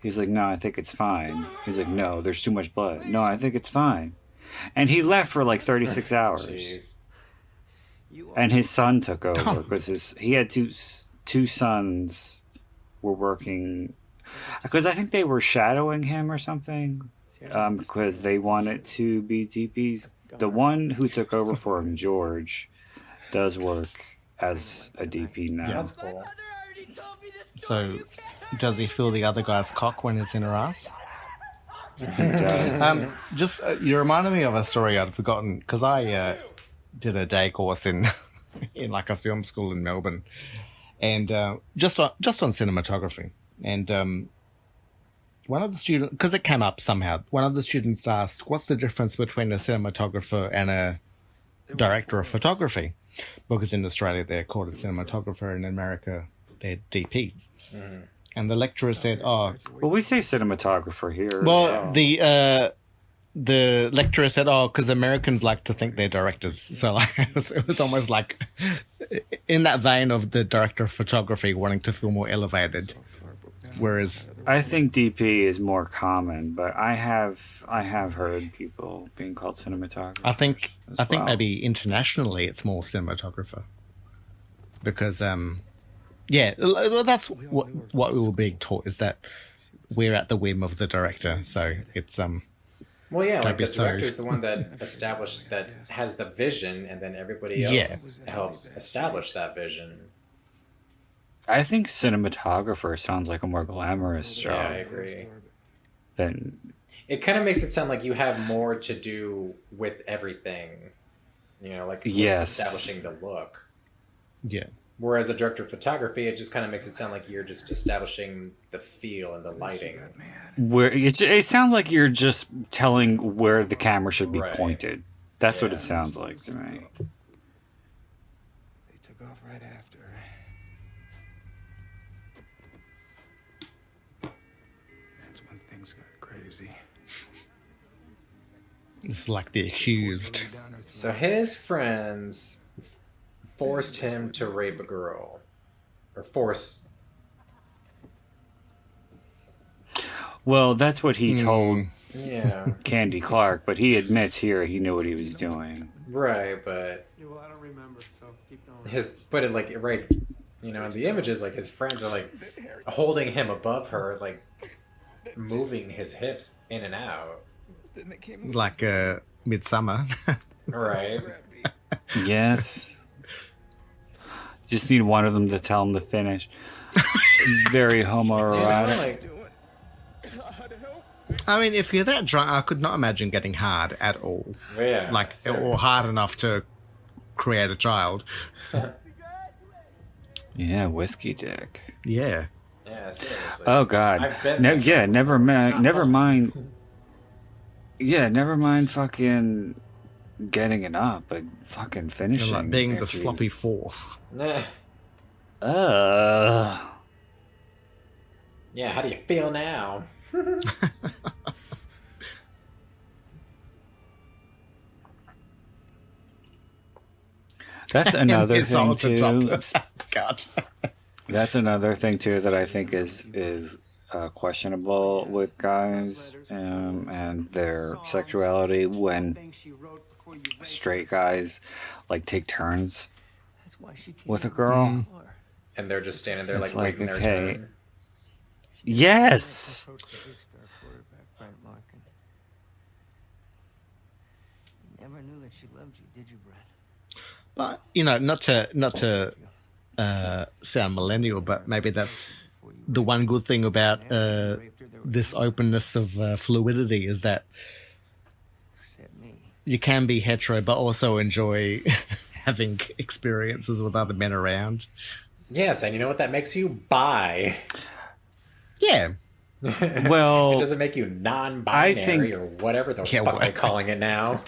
he's like, no, I think it's fine. He's like, no, there's too much blood. No, I think it's fine. And he left for like 36 hours.
Jeez.
And his son took over because he had two sons were working because I think they were shadowing him or something because they wanted to be DPs. The one who took over for him, George, does work as a DP now.
Yeah, that's cool.
So does he feel the other guy's cock when it's in her ass? Just you reminded me of a story I'd forgotten because I did a day course in like a film school in Melbourne, and just on cinematography. And one of the students, because it came up somehow, one of the students asked, "What's the difference between a cinematographer and a director of photography?" Because in Australia they're called a cinematographer, and in America they're DPs. And the lecturer said, "Oh,
well, we say cinematographer here."
Well, the lecturer said, "Oh, because Americans like to think they're directors." So like, it was almost like in that vein of the director of photography wanting to feel more elevated. Whereas
I think DP is more common, but I have heard people being called cinematographers.
I think maybe internationally it's more cinematographer because that's what we were being taught, is that we're at the whim of the director. So it's
well, yeah, like the director is the one that has the vision, and then everybody else helps establish that vision.
I think cinematographer sounds like a more glamorous job.
Yeah, I agree.
then
it kind of makes it sound like you have more to do with everything, you know, like
yes,
establishing the look.
Yeah.
Whereas a director of photography, it just kind of makes it sound like you're just establishing the feel and the lighting.
Where it sounds like you're just telling where the camera should be
Right.
pointed. That's what it sounds like to me.
They took off right after. That's when things got crazy.
It's like the accused.
So his friends forced him to rape a girl. Or force...
Well, that's what he told
Yeah.
Candy Clark, but he admits here he knew what he was doing.
Right, but...
Yeah, well, I don't remember, so keep going.
But it, like, right, you know, in the images, like, his friends are, like, holding him above her, like, moving his hips in and out.
Like Midsummer.
Right.
Yes. Just need one of them to tell him to finish. It's very homoerotic.
I mean, if you're that drunk, I could not imagine getting hard at all.
Yeah.
Like, or hard enough to create a child.
Yeah, whiskey dick.
Yeah.
Yeah, seriously.
Oh God. Never mind. Yeah, never mind fucking getting it up, but fucking finishing.
Like being the sloppy fourth.
Yeah, how do you feel now?
That's another thing too.
God.
That's another thing too that I think is questionable with guys and their sexuality when straight guys like take turns with a girl,
and they're just standing there
it's
like waiting their turn.
Yes.
Never knew that she loved you, did you, Brett?
But you know, not to sound millennial, but maybe that's the one good thing about this openness of fluidity is that you can be hetero, but also enjoy having experiences with other men around.
Yes, and you know what that makes you? Bi.
Yeah.
Well,
it doesn't make you non-binary or whatever the fuck they're calling it now.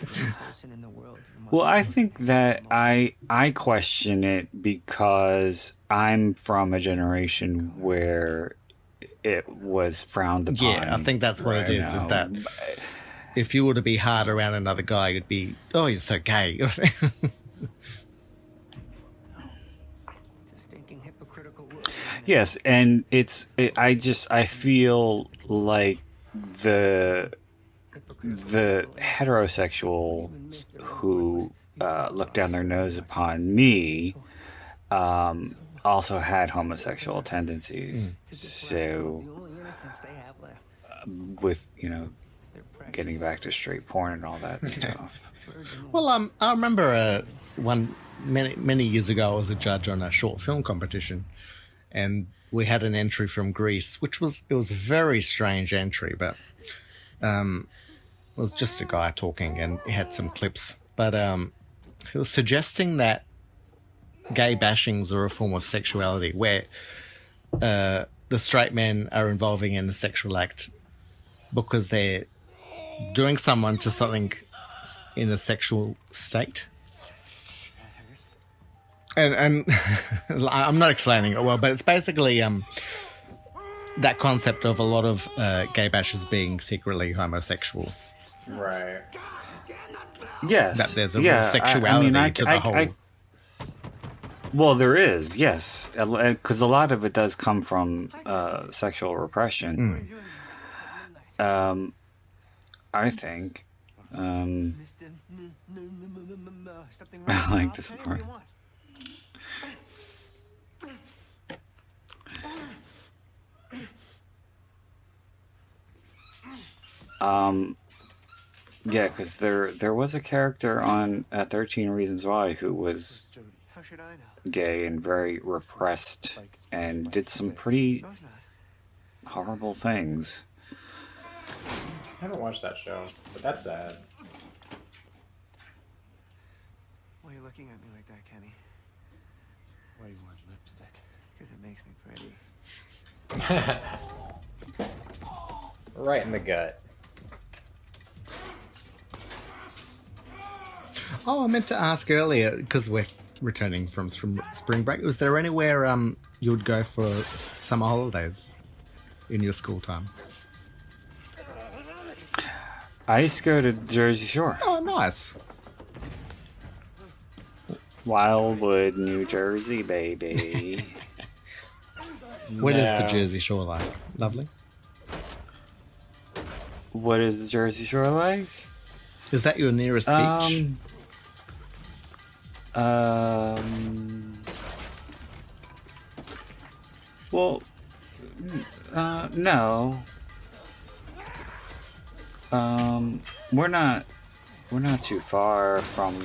Well, I think that I question it because I'm from a generation where it was frowned upon.
Yeah, I think that's what it is. Is that if you were to be hard around another guy, you'd be, oh, you're so gay.
Yes, and I feel like the heterosexuals who look down their nose upon me also had homosexual tendencies. So with, you know, getting back to straight porn and all that stuff.
Well, I remember many years ago I was a judge on a short film competition, and we had an entry from Greece, it was a very strange entry, but it was just a guy talking and he had some clips, but he was suggesting that gay bashings are a form of sexuality where the straight men are involving in a sexual act because they're doing someone to something in a sexual state. And I'm not explaining it well, but it's basically that concept of a lot of gay bashers being secretly homosexual.
Right.
Yes.
That there's a real sexuality to the whole.
Well, there is, yes, because a lot of it does come from sexual repression. I think. I like this part. Yeah, because there was a character on 13 Reasons Why who was gay and very repressed and did some pretty horrible things.
I haven't watched that show, but that's sad.
Why are you looking at me like that, Kenny? Why do you want lipstick? Because it makes me pretty.
Right in the gut.
Oh, I meant to ask earlier, because we're returning from spring break, was there anywhere you would go for summer holidays in your school time?
I used to go to Jersey Shore.
Oh, nice.
Wildwood, New Jersey, baby.
What is the Jersey Shore like? Lovely.
What is the Jersey Shore like?
Is that your nearest beach?
Well, no. We're not too far from.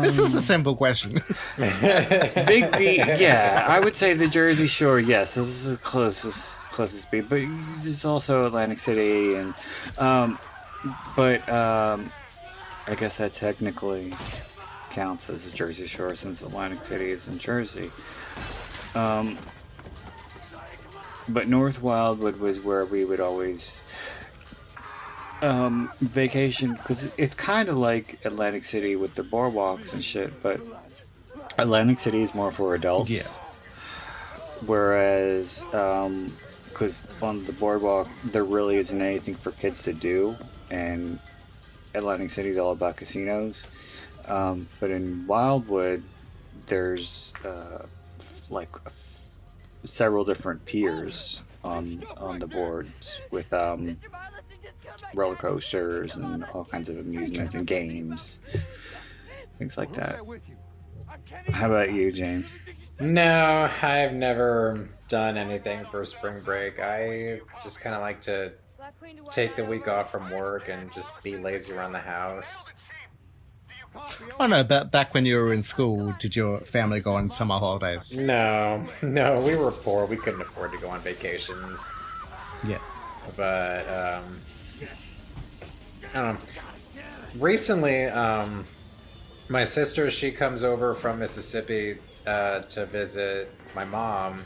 This is a simple question.
Big B, yeah, I would say the Jersey Shore. Yes, this is the closest beach, but there's also Atlantic City, and I guess that technically counts as the Jersey Shore since Atlantic City is in Jersey. But North Wildwood was where we would always vacation, because it's kind of like Atlantic City with the boardwalks and shit, but Atlantic City is more for adults.
Yeah.
Whereas, because on the boardwalk, there really isn't anything for kids to do, and Atlantic City is all about casinos. But in Wildwood, there's several different piers on the boards with roller coasters and all kinds of amusements and games, things like that. How about you, James?
No, I've never done anything for spring break. I just kind of like to take the week off from work and just be lazy around the house.
Oh no, but back when you were in school, did your family go on summer holidays?
No, we were poor. We couldn't afford to go on vacations.
Yeah.
But, I don't know. Recently, my sister, she comes over from Mississippi to visit my mom,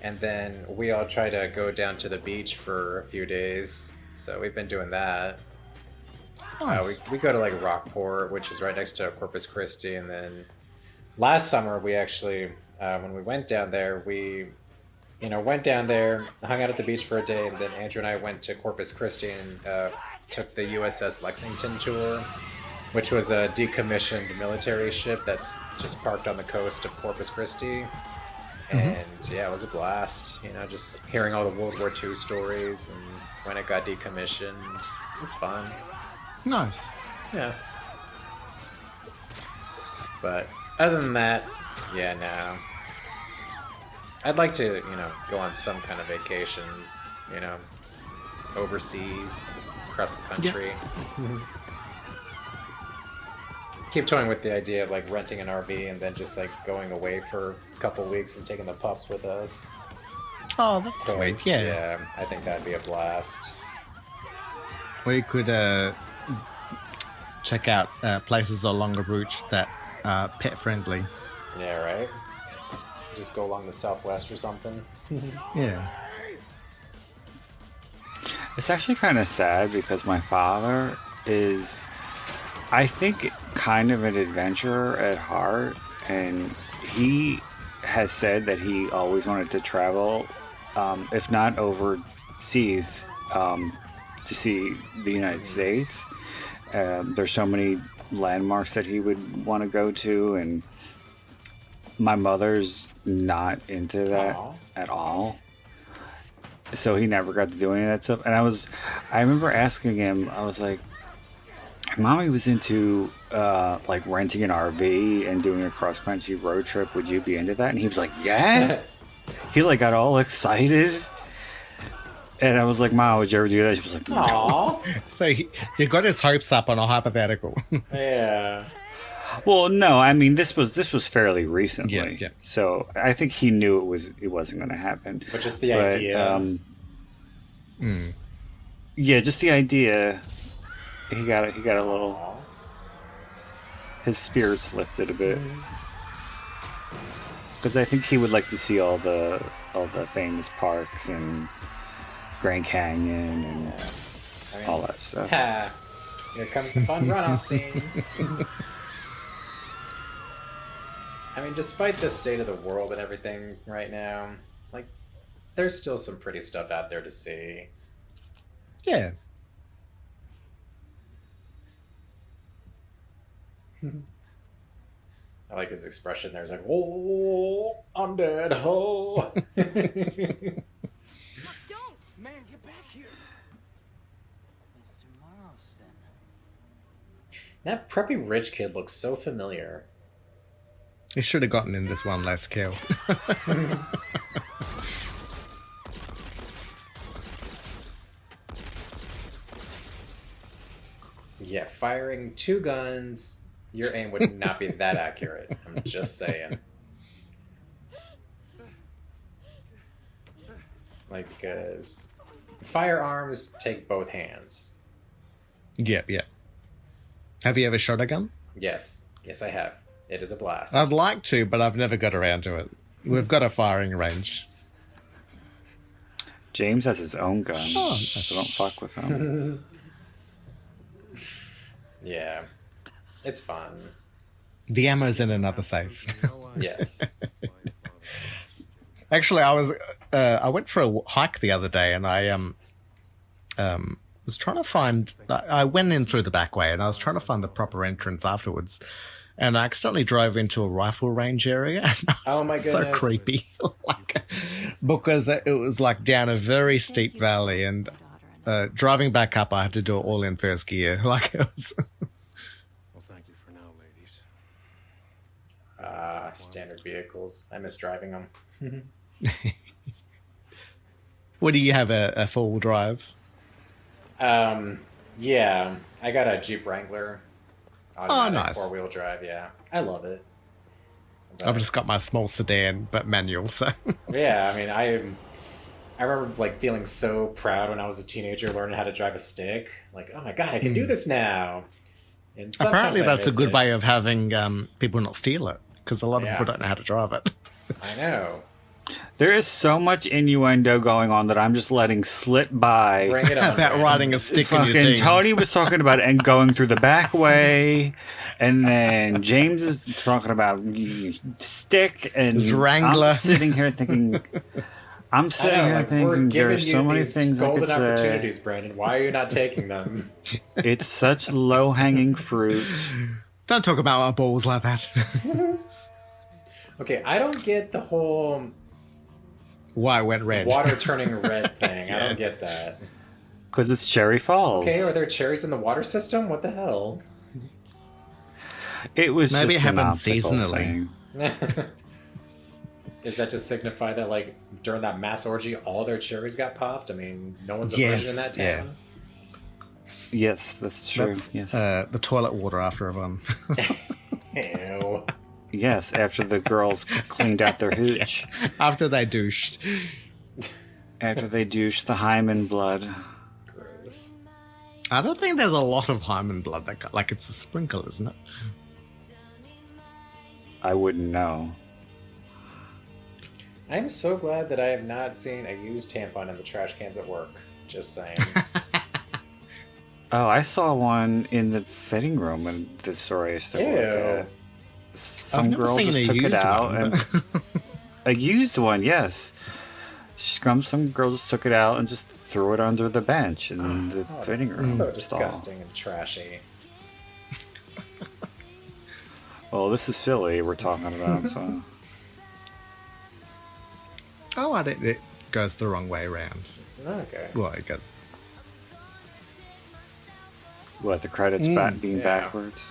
and then we all try to go down to the beach for a few days. So we've been doing that.
Nice.
We go to like Rockport, which is right next to Corpus Christi, and then last summer we actually, when we went down there, we went down there, hung out at the beach for a day, and then Andrew and I went to Corpus Christi and took the USS Lexington tour, which was a decommissioned military ship that's just parked on the coast of Corpus Christi. And yeah, it was a blast, just hearing all the World War II stories and when it got decommissioned. It's fun.
Nice.
Yeah. But other than that, yeah, no. I'd like to, go on some kind of vacation, overseas, across the country.
Yeah.
Keep toying with the idea of like renting an RV and then just like going away for a couple weeks and taking the pups with us.
Oh, that's sweet. Yeah.
Yeah, I think that'd be a blast.
We could check out places along the route that are pet friendly.
Yeah, right? Just go along the southwest or something.
Yeah.
It's actually kind of sad because my father is, I think, kind of an adventurer at heart, and he has said that he always wanted to travel, if not overseas, to see the United States. There's so many landmarks that he would want to go to, and my mother's not into that at all. So he never got to do any of that stuff. And I remember asking him, I was like, Mommy was into like renting an RV and doing a cross-country road trip. Would you be into that? And he was like, yeah. He like got all excited. And I was like, "Mom, would you ever do that?" She was like, "No."
Aww.
So he got his hopes up on a hypothetical.
Yeah.
Well, no, I mean this was fairly recently.
Yeah, yeah.
So I think he knew it wasn't going to happen.
But just the idea.
Yeah, just the idea. He got a little. His spirits lifted a bit. Because I think he would like to see all the famous parks and Grand Canyon and all that stuff.
Here comes the fun runoff scene. I mean, despite the state of the world and everything right now, like, there's still some pretty stuff out there to see.
Yeah.
I like his expression there. He's like, "Oh, I'm dead. Oh."
Don't! Man, get back here!
Mr. Morrison.
That preppy rich kid looks so familiar.
He should have gotten in this one last kill.
Yeah, firing 2 guns, your aim would not be that accurate. I'm just saying. Like, because firearms take both hands.
Yep, yeah. Have you ever shot a gun?
Yes. Yes, I have. It is a blast.
I'd like to, but I've never got around to it. We've got a firing range.
James has his own gun, so don't fuck with him.
Yeah. It's fun.
The ammo's in another safe.
Yes.
Actually, I went for a hike the other day, and I was trying to find. I went in through the back way, and I was trying to find the proper entrance afterwards, and I accidentally drove into a rifle range area. And
Oh my goodness!
So creepy, because it was like down a very steep valley, and driving back up, I had to do it all in first gear. Like it was.
Well, thank you for now, ladies.
Standard vehicles. I miss driving them.
What do you have? A 4-wheel drive?
Yeah, I got a Jeep Wrangler.
Oh, nice.
4-wheel drive. Yeah, I love it. But,
I've just got my small sedan, but manual. So
yeah, I mean, I remember like feeling so proud when I was a teenager learning how to drive a stick. Like, oh my god, I can do this now. And
apparently, that's a good
way
way of having people not steal it, because a lot of people don't know how to drive it.
I know.
There is so much innuendo going on that I'm just letting slip by.
Bring it on.
About riding a stick in your
Fucking
teens.
Tony was talking about it and going through the back way, and then James is talking about stick and
His Wrangler.
I'm sitting here thinking,
We're giving
there's so
you
many
these
things I
golden
could say.
opportunities, Brandon. Why are you not taking them?
It's such low hanging fruit.
Don't talk about our balls like that.
Okay, I don't get the whole
Why it went red?
water turning red thing. I don't get that.
Because it's Cherry Falls.
Okay, are there cherries in the water system? What the hell?
It was
Maybe
just
it
an
happens
optical
seasonally.
thing.
Is that to signify that, like, during that mass orgy, all their cherries got popped? I mean, no one's a
Yes,
virgin in that
yeah.
town.
Yes, that's true.
That's
yes.
the toilet water after everyone.
Ew.
Yes, after the girls cleaned out their hooch.
After they douched.
After they douched the hymen blood.
Gross.
I don't think there's a lot of hymen blood. Like it's a sprinkle, isn't it?
I wouldn't know.
I'm so glad that I have not seen a used tampon in the trash cans at work. Just saying.
Oh, I saw one in the fitting room in the store I used to work at. Some girl just took it out. And a used one, yes. Some girl just took it out and just threw it under the bench in the fitting room.
So disgusting and trashy.
Well, this is Philly we're talking about, so...
Oh, it goes the wrong way around.
Okay.
Well, it goes...
What, the credits being backwards?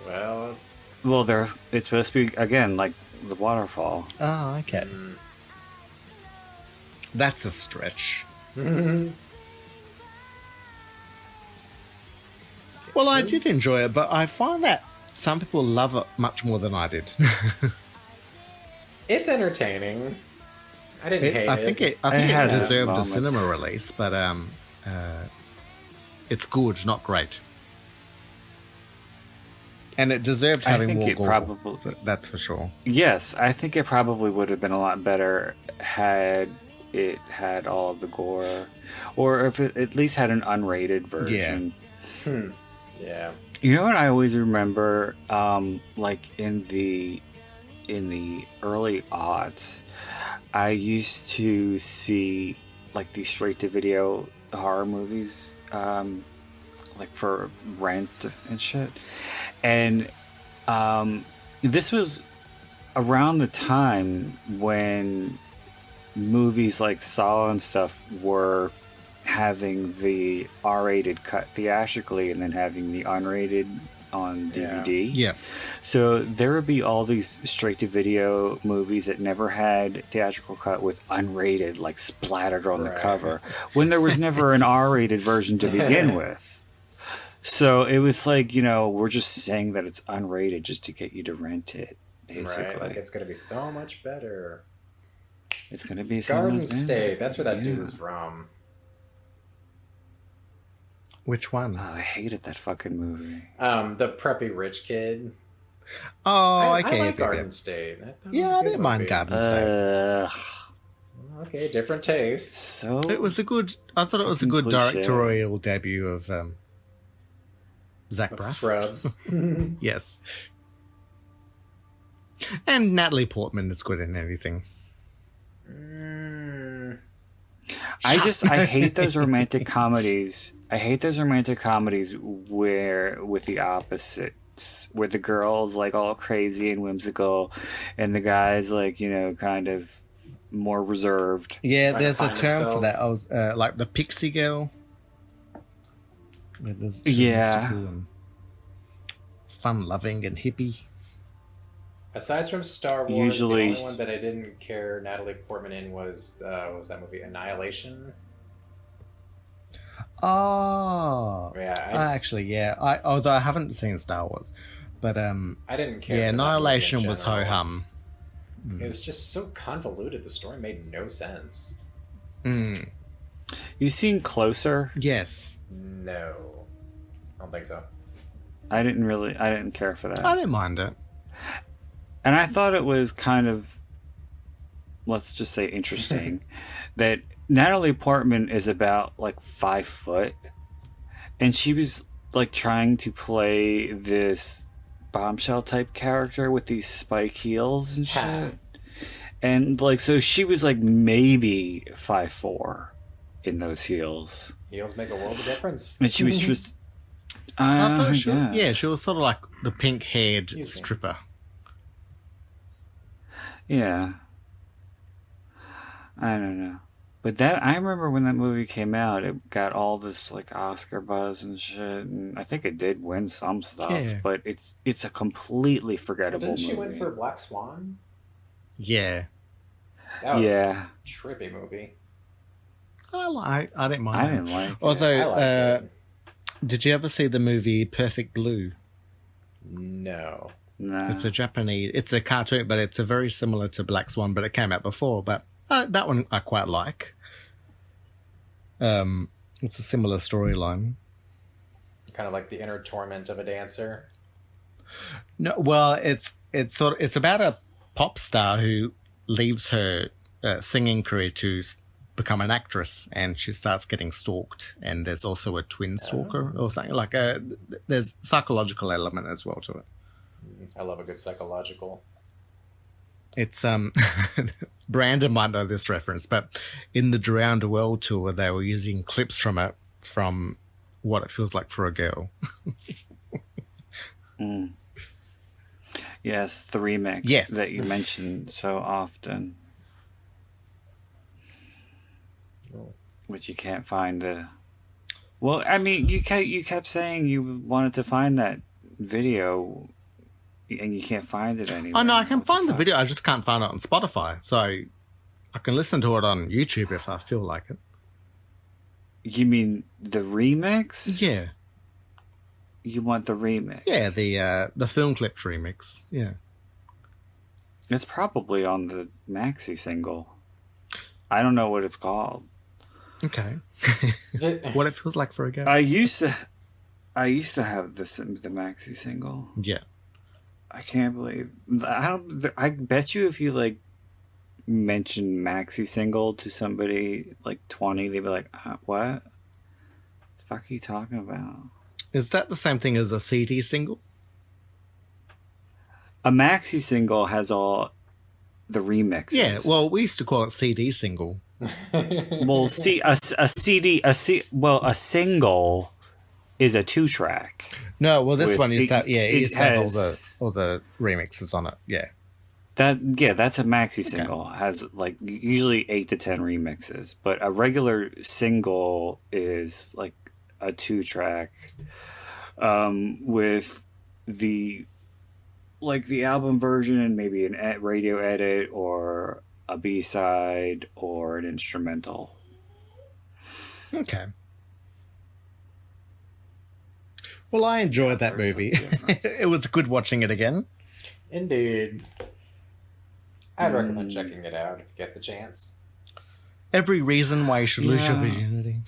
Well,
it's supposed to be, again, like the waterfall.
Oh, okay. That's a stretch. Well, I did enjoy it, but I find that some people love it much more than I did.
It's entertaining. I didn't hate it.
I think it deserved a cinema release, but it's good, not great. And it deserved having more gore. That's for sure.
Yes, I think it probably would have been a lot better had it had all of the gore, or if it at least had an unrated version.
Yeah. Yeah.
You know what I always remember, like in the early aughts, I used to see like these straight to video horror movies, like for rent and shit. And this was around the time when movies like Saw and stuff were having the R-rated cut theatrically and then having the unrated on DVD.
Yeah.
So there would be all these straight-to-video movies that never had theatrical cut with unrated, like splattered on the cover, when there was never an R-rated version to begin with. So it was like, you know, we're just saying that it's unrated just to get you to rent it, basically.
Right. Like it's going to be so much better.
It's going to be so
Garden
much
State.
better.
That's where that dude was from.
Which one?
Oh, I hated that fucking movie.
The preppy rich kid.
Oh,
I
okay.
like Garden State. I
didn't mind Garden State.
Okay, different taste.
So
it was a good. I thought it was a good directorial debut of Zach Braff.
Scrubs.
Yes. And Natalie Portman is good in anything.
I hate those romantic comedies. I hate those romantic comedies where with the opposites, where the girl's like all crazy and whimsical, and the guy's like, you know, kind of more reserved.
Yeah, there's a term for that. I was like the pixie girl.
Yeah.
Fun loving and hippie.
Aside from Star Wars,
Usually,
the only one that I didn't care Natalie Portman in was that movie Annihilation.
Oh,
yeah.
Although I haven't seen StarArs, but
I didn't care.
Yeah, Annihilation was ho hum.
It was just so convoluted. The story made no sense.
You seen Closer?
Yes.
No, I don't think so.
I didn't care for that.
I didn't mind it.
And I thought it was kind of, let's just say, interesting that Natalie Portman is about like 5 foot, and she was like trying to play this bombshell type character with these spike heels and shit. And like, so she was like maybe 5'4" in those heels.
Heels make a world of difference.
And she was just,
I thought she was sort of like the pink haired stripper.
Yeah. I don't know. But I remember when that movie came out, it got all this like Oscar buzz and shit, and I think it did win some stuff, but it's a completely forgettable movie.
Didn't she win for Black Swan?
Yeah.
That was a trippy movie.
I didn't mind.
I didn't like it.
Although, did you ever see the movie Perfect Blue?
No.
It's a Japanese. It's a cartoon, but it's a very similar to Black Swan, but it came out before. But that one I quite like. It's a similar storyline.
Kind of like the inner torment of a dancer.
No, well, it's about a pop star who leaves her singing career to become an actress, and she starts getting stalked. And there's also a twin stalker or something like there's psychological element as well to it.
I love a good psychological.
It's Brandon might know this reference, but in the Drowned World tour, they were using clips from it, from What It Feels Like for a Girl.
Yes, the remix that you mentioned so often, which you can't find the. Well, I mean, you kept saying you wanted to find that video. And you can't find it anymore.
Oh, no, I can find the video. I just can't find it on Spotify. So I can listen to it on YouTube if I feel like it.
You mean the remix?
Yeah.
You want the remix?
Yeah, the film clips remix. Yeah.
It's probably on the maxi single. I don't know what it's called.
Okay. What it feels like for a guy.
I used to have the maxi single.
Yeah.
I can't believe I bet you if you like mention maxi single to somebody like 20, they'd be like, what the fuck are you talking about?
Is that the same thing as a CD single?
A maxi single has all the remixes.
Yeah, well, we used to call it CD single.
Well, see, a single is a 2-track.
No, well, this one used to have, it used to have all the remixes on it. Yeah.
That's a maxi single. Okay. Has like usually 8 to 10 remixes, but a regular single is like a 2-track with the album version and maybe a radio edit or a B-side or an instrumental.
Okay. Well, I enjoyed that movie. It was good watching it again.
Indeed. I'd recommend checking it out if you get the chance.
Every reason why you should lose your virginity.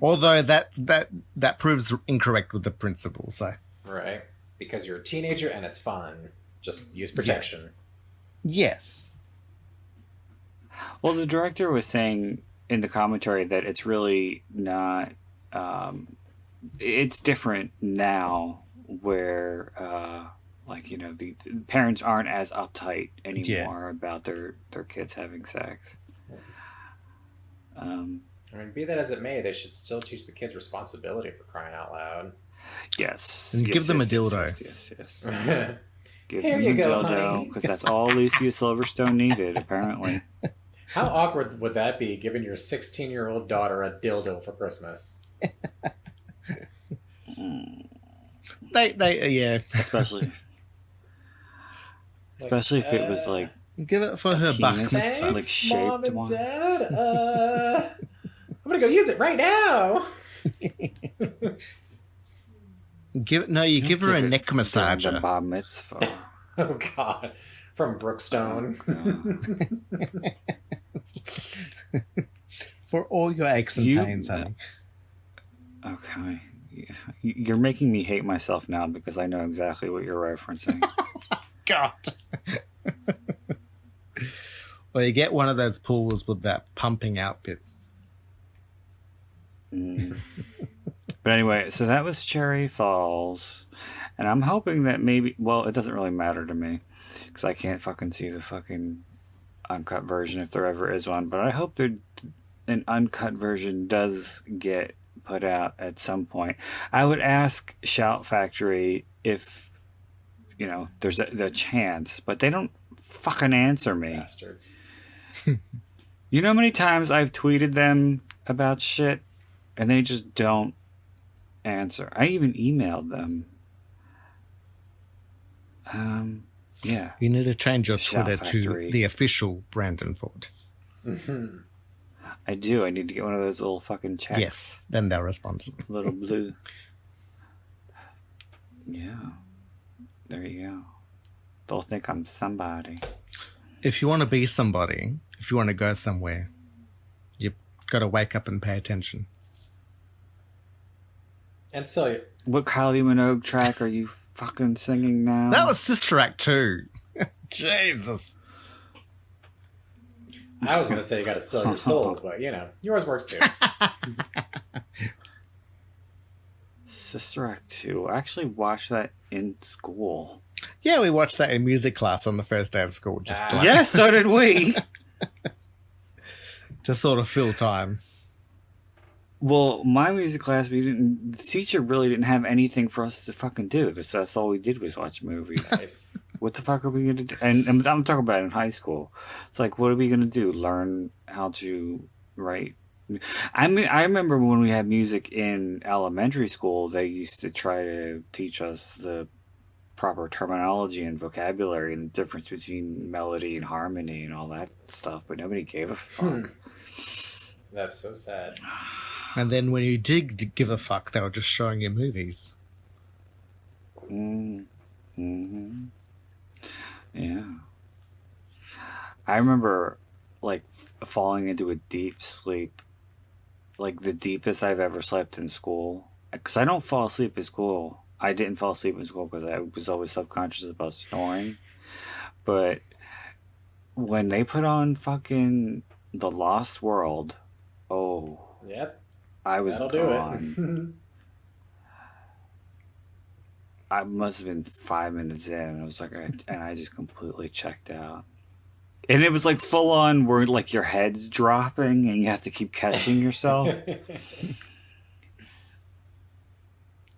Although that proves incorrect with the principle, so.
Right. Because you're a teenager and it's fun. Just use protection.
Yes.
Well, the director was saying in the commentary that it's really not... it's different now where... the parents aren't as uptight anymore about their kids having sex.
I mean, be that as it may, they should still teach the kids responsibility for crying out loud.
Yes.
And give them a dildo.
Yes.
Give them a dildo,
because that's all Alicia Silverstone needed, apparently.
How awkward would that be, giving your 16-year-old daughter a dildo for Christmas?
Yeah.
Especially if it was like
give it for her bar mitzvah.
Thanks,
like shaped
Mom and
one.
Dad. I'm gonna go use it right now.
Give her a neck massager.
Bar mitzvah.
Oh God, from Brookstone.
For all your aches and pains, honey.
Okay. You're making me hate myself now because I know exactly what you're referencing.
God. Well, you get one of those pools with that pumping out bit.
But anyway, so that was Cherry Falls. And I'm hoping that maybe... Well, it doesn't really matter to me because I can't fucking see the fucking uncut version if there ever is one. But I hope an uncut version does get put out at some point. I would ask Shout Factory if there's the chance, but they don't fucking answer me.
Bastards.
You know how many times I've tweeted them about shit and they just don't answer. I even emailed them. Yeah.
You need to change your
Shout
Twitter
Factory.
to the official Brandon Ford.
Mm-hmm.
I do. I need to get one of those little fucking checks.
Yes, then they'll respond.
Little blue. Yeah. There you go. They'll think I'm somebody.
If you want to be somebody, if you want to go somewhere, you've got to wake up and pay attention.
And so,
what Kylie Minogue track are you fucking singing now?
That was Sister Act 2. Jesus.
I was going to say you got to sell your soul, but yours works too.
Sister Act 2. I actually watched that in school.
Yeah, we watched that in music class on the first day of school.
Yes, so did we.
To sort of fill time.
Well, my music class, the teacher really didn't have anything for us to fucking do. That's all we did was watch movies.
Nice.
What the fuck are we going to do? And I'm talking about in high school. It's like, what are we going to do? Learn how to write? I remember when we had music in elementary school, they used to try to teach us the proper terminology and vocabulary and the difference between melody and harmony and all that stuff, but nobody gave a fuck.
That's so sad.
And then when you did give a fuck, they were just showing you movies.
Mm-hmm. Yeah. I remember, like, falling into a deep sleep, like the deepest I've ever slept in school. Because I don't fall asleep in school. I didn't fall asleep in school because I was always self-conscious about snoring. But when they put on fucking The Lost World,
Yep.
I was
That'll
gone.
do it.
I must have been 5 minutes in, and I was like, and I just completely checked out. And it was like full on, where like your head's dropping, and you have to keep catching yourself.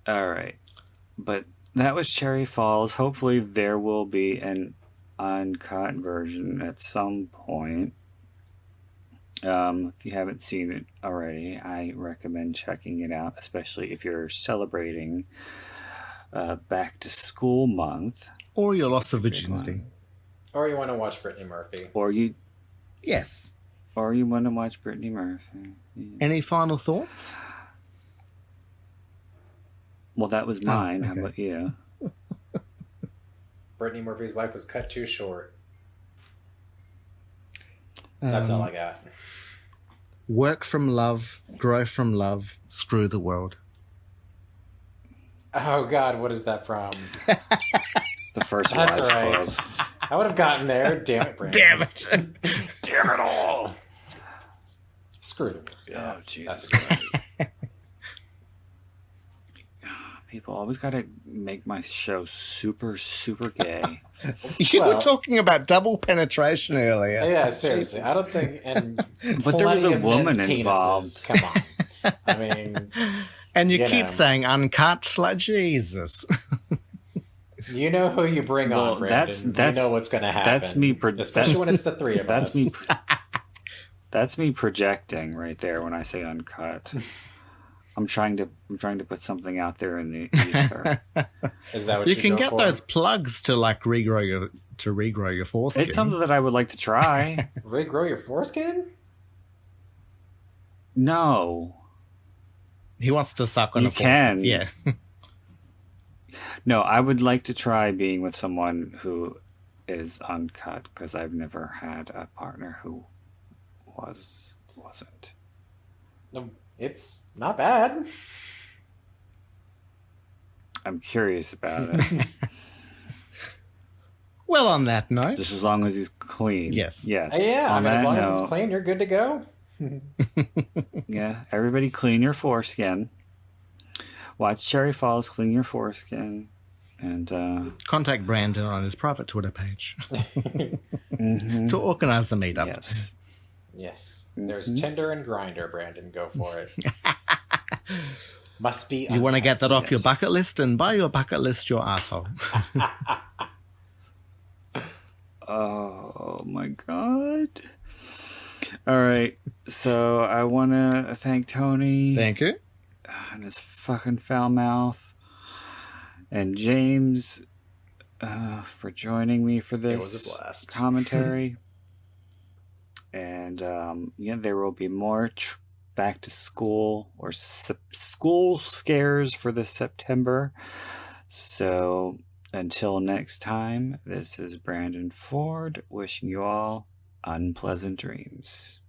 All right, but that was Cherry Falls. Hopefully, there will be an uncut version at some point. If you haven't seen it already, I recommend checking it out, especially if you're celebrating back to school month,
or your loss of virginity,
or you want to watch Brittany Murphy,
or you want to watch Brittany Murphy. Yeah.
Any final thoughts?
Well, that was mine.
Okay.
How about you?
Brittany Murphy's life was cut too short. That's all I got.
Work from love, grow from love, screw the world.
Oh God, what is that from?
The First
That's
Wives
right.
Club.
I would have gotten there. Damn it, Brandon.
Damn it.
Damn it all. Screw them.
Oh, Jesus Christ. People always got to make my show super, super gay.
You were talking about double penetration earlier.
Yeah, seriously. I don't think...
But there was a woman
penises,
involved.
Come on. I mean...
And you keep saying uncut, like Jesus.
You know who you bring on, Brandon.
That's
you know what's going to happen.
That's me.
Especially when it's the three of us.
That's me projecting right there when I say uncut. I'm trying to put something out there in the ether.
Is that what
you can get for? Those plugs to like regrow your foreskin?
It's something that I would like to try.
Regrow your foreskin?
No.
He wants to suck on
you
a foreskin.
Can.
Yeah.
No, I would like to try being with someone who is uncut because I've never had a partner who wasn't.
No, it's not bad.
I'm curious about it.
Well, on that note,
just as long as he's clean.
Yes.
Yeah, I mean, as long as it's clean, you're good to go.
Yeah, everybody clean your foreskin. Watch Cherry Falls, clean your foreskin, and
contact Brandon on his private Twitter page to organize a meetup.
Yes.
Yes. There's Tinder and Grindr, Brandon. Go for it. Must be.
You want to get that off your bucket list, and by your bucket list, your asshole.
Oh my God. All right. So I want to thank Tony.
Thank you.
And his fucking foul mouth. And James for joining me for this
it was a blast.
commentary. And yeah, there will be more back to school or school scares for this September. So until next time, this is Brandon Ford wishing you all unpleasant dreams.